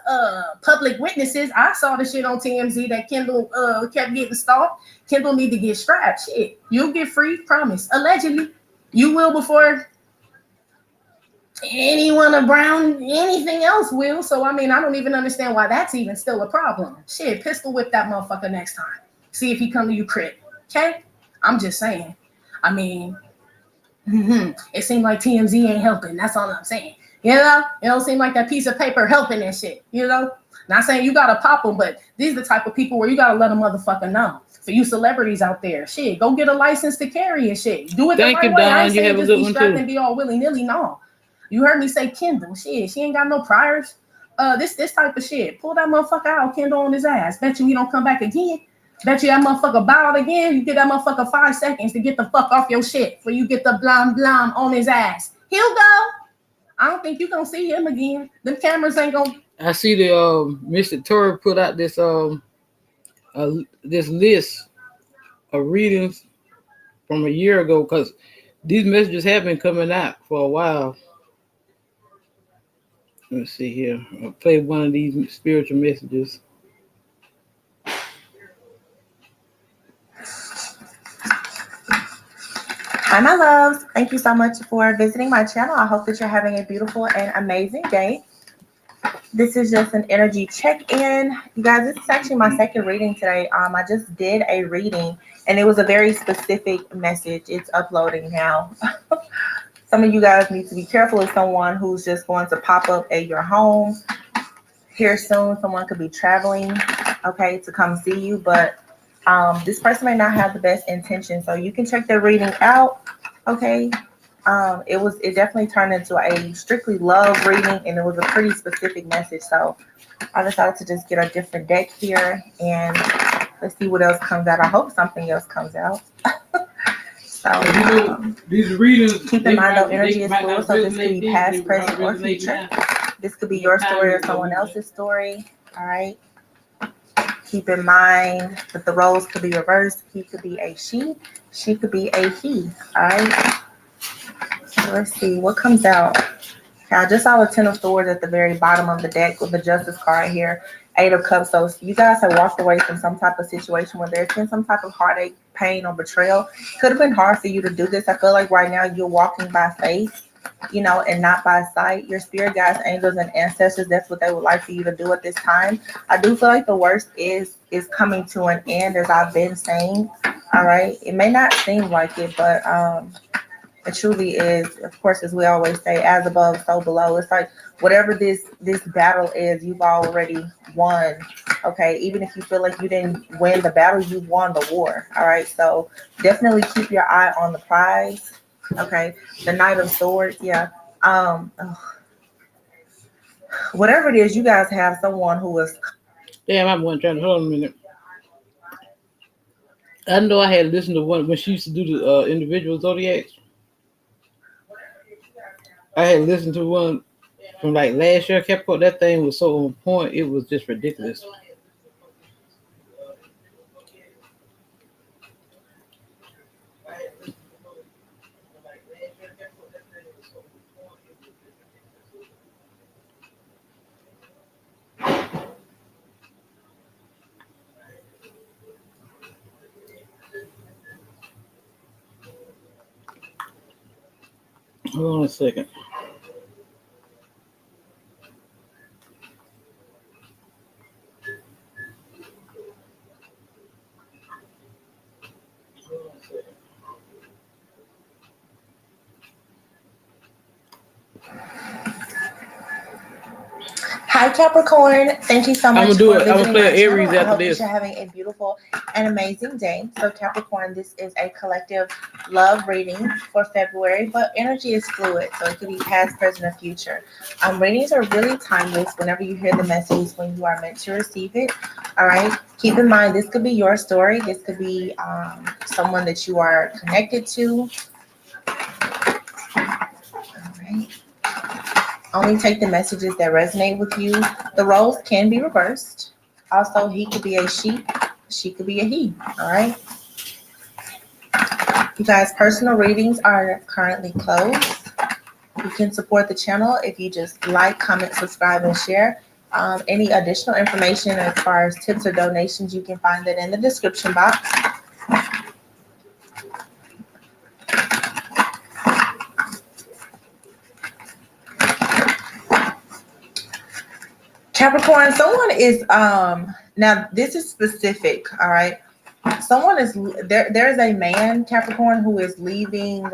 public witnesses. I saw the shit on TMZ that Kendall kept getting stalked. Kendall need to get strapped. Shit, you'll get free, promise. Allegedly, you will before anyone around anything else will. So I mean, I don't even understand why that's even still a problem. Shit, pistol whip that motherfucker next time. See if he come to you crit. Okay? I'm just saying. I mean, it seemed like TMZ ain't helping. That's all I'm saying. You know, it don't seem like that piece of paper helping and shit. You know, not saying you gotta pop them, but these are the type of people where you gotta let a motherfucker know. For you celebrities out there, shit, go get a license to carry and shit. Do it the right way. I ain't saying just be strapped and be all willy nilly. No, you heard me say Kendall. Shit, she ain't got no priors. This type of shit. Pull that motherfucker out, Kendall on his ass. Bet you he don't come back again. Bet you that motherfucker bowed again. You give that motherfucker 5 seconds to get the fuck off your shit before you get the blam blam on his ass. He'll go. I don't think you gonna see him again. Them cameras ain't gonna. I see the Mr. Torrey put out this this list of readings from a year ago because these messages have been coming out for a while. Let's see here. I'll play one of these spiritual messages. Hi, my loves. Thank you so much for visiting my channel. I hope that you're having a beautiful and amazing day. This is just an energy check-in. You guys, this is actually my second reading today. I just did a reading, and it was a very specific message. It's uploading now. Some of you guys need to be careful of someone who's just going to pop up at your home here soon. Someone could be traveling, okay, to come see you, but this person may not have the best intention, so you can check their reading out, okay? It definitely turned into a strictly love reading, and it was a pretty specific message, so I decided to just get a different deck here, and let's see what else comes out. I hope something else comes out. So these readings, keep in mind though, energy is fluid, so this could be past, present, or future. This could be your story or someone else's story, all right? Keep in mind that the roles could be reversed. He could be a she could be a he, all right? So let's see what comes out. Okay, I just saw the 10 of Swords at the very bottom of the deck with the Justice card here, 8 of Cups. So you guys have walked away from some type of situation where there's been some type of heartache, pain, or betrayal. Could have been hard for you to do this. I feel like right now you're walking by faith, you know, and not by sight. Your spirit guides, angels, and ancestors, that's what they would like for you to do at this time. I do feel like the worst is coming to an end, as I've been saying. All right, it may not seem like it, but it truly is. Of course, as we always say, as above, so below. It's like whatever this battle is, you've already won. Okay, even if you feel like you didn't win the battle, you won the war. All right, so definitely keep your eye on the prize. Okay, the Knight of Swords, yeah. Whatever it is, you guys have someone who is. Damn, I'm one trying to hold on a minute. I know I had listened to one when she used to do the individual zodiacs. I had listened to one from like last year. Capricorn, that thing was so on point, it was just ridiculous. Hold on a second. Hi, Capricorn. Thank you so much. I'm gonna play an Aries after this. You're having a beautiful and amazing day. So, Capricorn, this is a collective love reading for February, but energy is fluid, so it could be past, present, or future. Readings are really timeless. Whenever you hear the message, when you are meant to receive it. All right. Keep in mind, this could be your story. This could be someone that you are connected to. All right. Only take the messages that resonate with you. The roles can be reversed. Also, he could be a she could be a he. All right. You guys, personal readings are currently closed. You can support the channel if you just like, comment, subscribe, and share. Any additional information as far as tips or donations, you can find that in the description box. Capricorn, someone is now this is specific, all right? someone is there. There's a man, Capricorn, who is leaving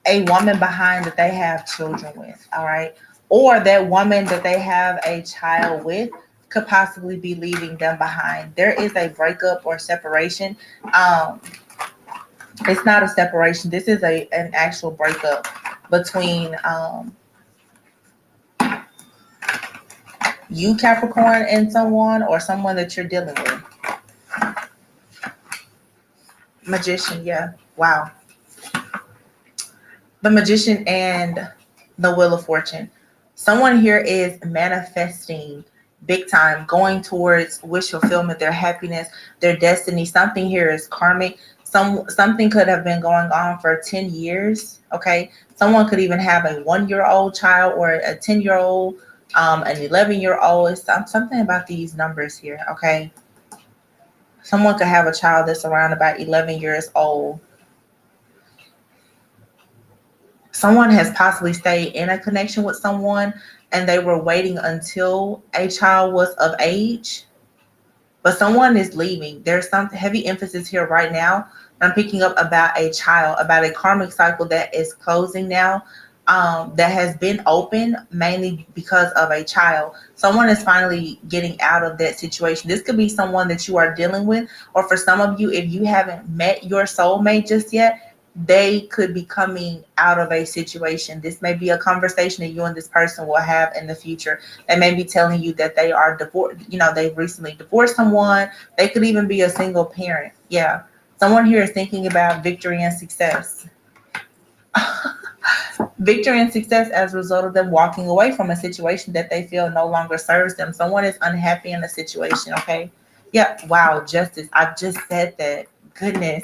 a woman behind that they have children with. All right. Or that woman that they have a child with could possibly be leaving them behind. There is a breakup or separation. It's not a separation. This is an actual breakup between you, Capricorn, and someone, or someone that you're dealing with. Magician, yeah. Wow. The Magician and the Wheel of Fortune. Someone here is manifesting big time, going towards wish fulfillment, their happiness, their destiny. Something here is karmic. Something could have been going on for 10 years. Okay. Someone could even have a 1-year-old child or a 10-year-old, an 11-year-old. It's something about these numbers here. Okay. Someone could have a child that's around about 11 years old. Someone has possibly stayed in a connection with someone and they were waiting until a child was of age, but someone is leaving. There's some heavy emphasis here right now. I'm picking up about a child, about a karmic cycle that is closing now, that has been open mainly because of a child. Someone is finally getting out of that situation. This could be someone that you are dealing with, or for some of you, if you haven't met your soulmate just yet, they could be coming out of a situation. This may be a conversation that you and this person will have in the future. They may be telling you that they are divorced, they've recently divorced someone. They could even be a single parent. Yeah. Someone here is thinking about victory and success. Victory and success as a result of them walking away from a situation that they feel no longer serves them. Someone is unhappy in a situation, okay? Yeah, wow, justice. I just said that. Goodness.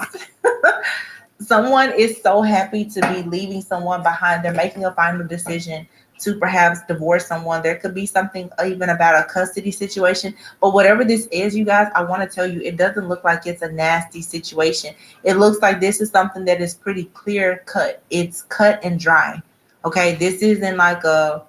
Someone is so happy to be leaving someone behind. They're making a final decision to perhaps divorce someone. There could be something even about a custody situation. But whatever this is, you guys, I want to tell you, it doesn't look like it's a nasty situation. It looks like this is something that is pretty clear cut. It's cut and dry. Okay, this isn't like a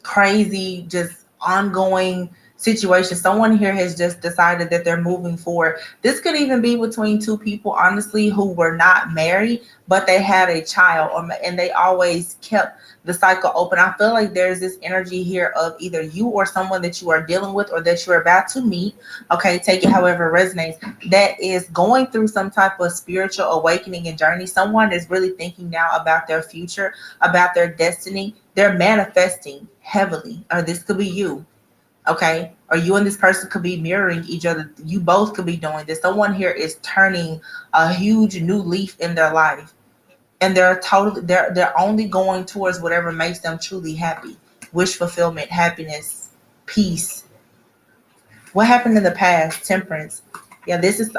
crazy, just ongoing situation. Someone here has just decided that they're moving forward. This could even be between two people, honestly, who were not married, but they had a child, and they always kept the cycle open. I feel like there's this energy here of either you or someone that you are dealing with or that you're about to meet. Okay, take it however it resonates. That is going through some type of spiritual awakening and journey. Someone is really thinking now about their future, about their destiny. They're manifesting heavily, or this could be you. Okay, or you and this person could be mirroring each other. You both could be doing this. Someone here is turning a huge new leaf in their life, and they're only going towards whatever makes them truly happy. Wish fulfillment, happiness, peace. What happened in the past? Temperance. Yeah, this is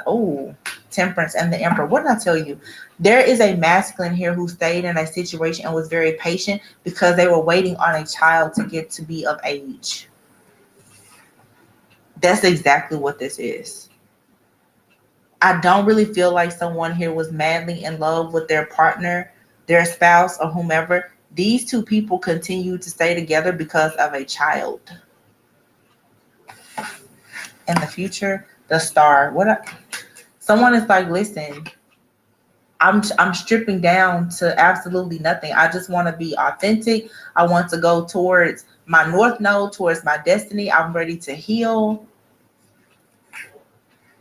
Temperance and the Emperor. What did I tell you? There is a masculine here who stayed in a situation and was very patient because they were waiting on a child to get to be of age. That's exactly what this is. I don't really feel like someone here was madly in love with their partner, their spouse, or whomever. These two people continue to stay together because of a child. In the future, the star. Someone is like, listen, I'm stripping down to absolutely nothing. I just want to be authentic. I want to go towards my North Node, towards my destiny. I'm ready to heal.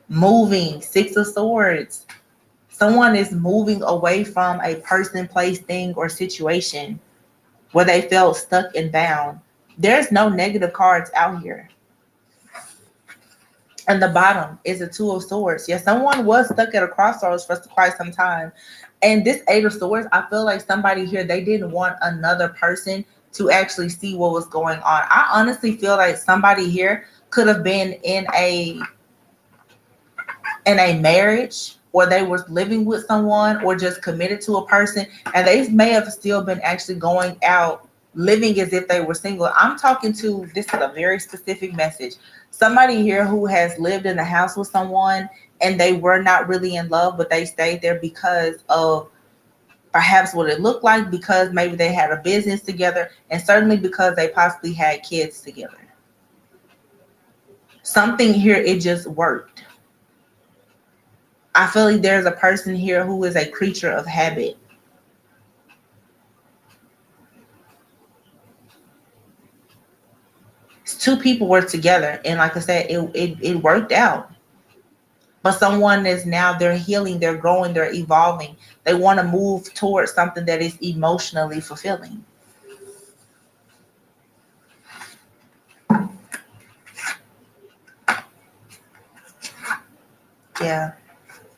Moving, Six of Swords. Someone is moving away from a person, place, thing, or situation where they felt stuck and bound. There's no negative cards out here. And the bottom is a Two of Swords. Yeah, someone was stuck at a crossroads for quite some time. And this Eight of Swords, I feel like somebody here, they didn't want another person to actually see what was going on. I honestly feel like somebody here could have been in a marriage, or they were living with someone, or just committed to a person, and they may have still been actually going out living as if they were single. I'm talking to, this is a very specific message, somebody here who has lived in a house with someone and they were not really in love, but they stayed there because of perhaps what it looked like, because maybe they had a business together, and certainly because they possibly had kids together. something here, it just worked. I feel like there's a person here who is a creature of habit. Two people were together, and like I said, it worked out. But someone is now, they're healing, they're growing, they're evolving. They want to move towards something that is emotionally fulfilling.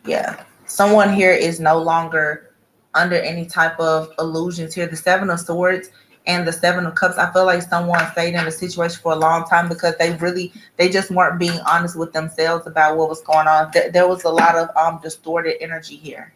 Yeah. Someone here is no longer under any type of illusions here. The Seven of Swords and the Seven of Cups, I feel like someone stayed in a situation for a long time because they just weren't being honest with themselves about what was going on. There was a lot of distorted energy here.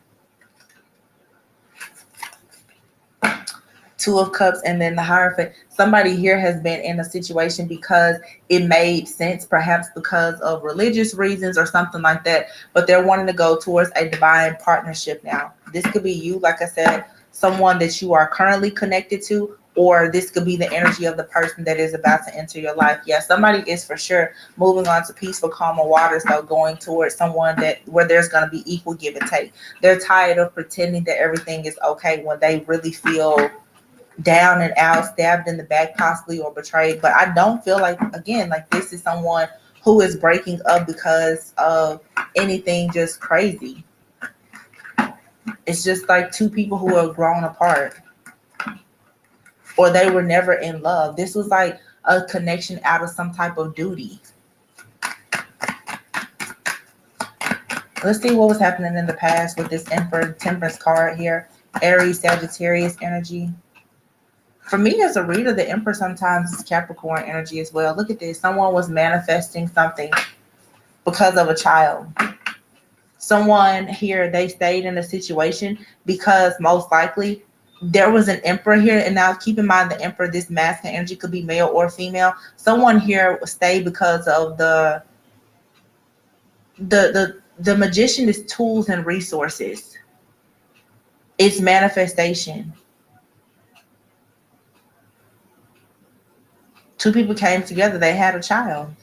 Two of Cups and then the Hierophant. Somebody here has been in a situation because it made sense, perhaps because of religious reasons or something like that, but they're wanting to go towards a divine partnership now. This could be you, like I said, someone that you are currently connected to, or this could be the energy of the person that is about to enter your life. Yeah, somebody is for sure moving on to peaceful, calmer waters, though, going towards someone where there's going to be equal give and take. They're tired of pretending that everything is okay when they really feel down and out, stabbed in the back possibly, or betrayed. But I don't feel like, again, like this is someone who is breaking up because of anything just crazy. It's just like two people who are grown apart, or they were never in love. This was like a connection out of some type of duty. Let's see what was happening in the past with this Emperor Temperance card here. Aries, Sagittarius energy. For me as a reader, the Emperor sometimes is Capricorn energy as well. Look at this. Someone was manifesting something because of a child. Someone here, they stayed in a situation because most likely there was an Emperor here. And now keep in mind the Emperor, this masculine energy could be male or female. Someone here stayed because of the Magician is tools and resources. It's manifestation. Two people came together. They had a child.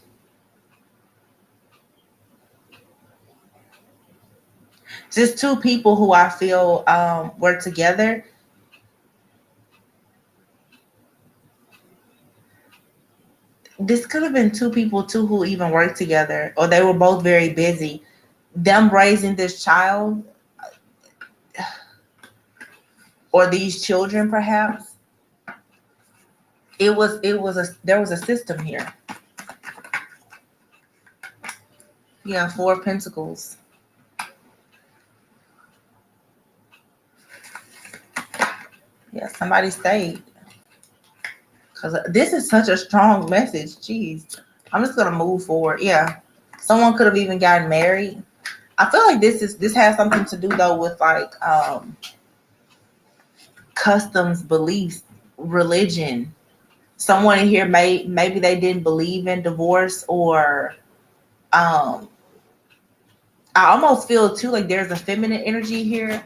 Just two people who I feel were together. This could have been two people too who even worked together, or they were both very busy. Them raising this child, or these children, perhaps. There was a system here. Yeah, Four of Pentacles. Yeah, somebody stayed. Because this is such a strong message. Jeez. I'm just going to move forward. Yeah. Someone could have even gotten married. I feel like this has something to do, though, with like customs, beliefs, religion. Someone here maybe they didn't believe in divorce, or I almost feel too like there's a feminine energy here.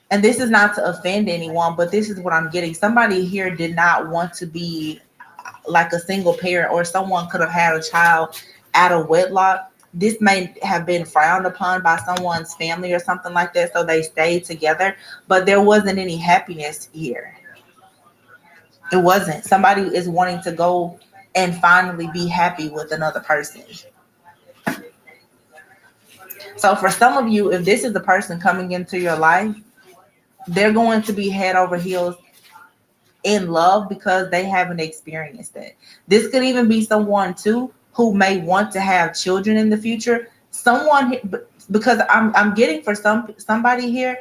And this is not to offend anyone, but this is what I'm getting. Somebody here did not want to be like a single parent, or someone could have had a child out of wedlock. This may have been frowned upon by someone's family or something like that, so they stayed together, but there wasn't any happiness here. It wasn't. Somebody is wanting to go and finally be happy with another person. So for some of you, if this is the person coming into your life, they're going to be head over heels in love because they haven't experienced it. This could even be someone too who may want to have children in the future. Someone, because I'm getting for somebody here,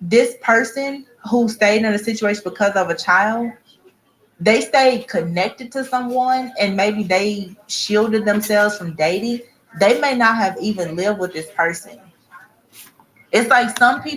this person who stayed in a situation because of a child, they stayed connected to someone and maybe they shielded themselves from dating. They may not have even lived with this person. It's like some people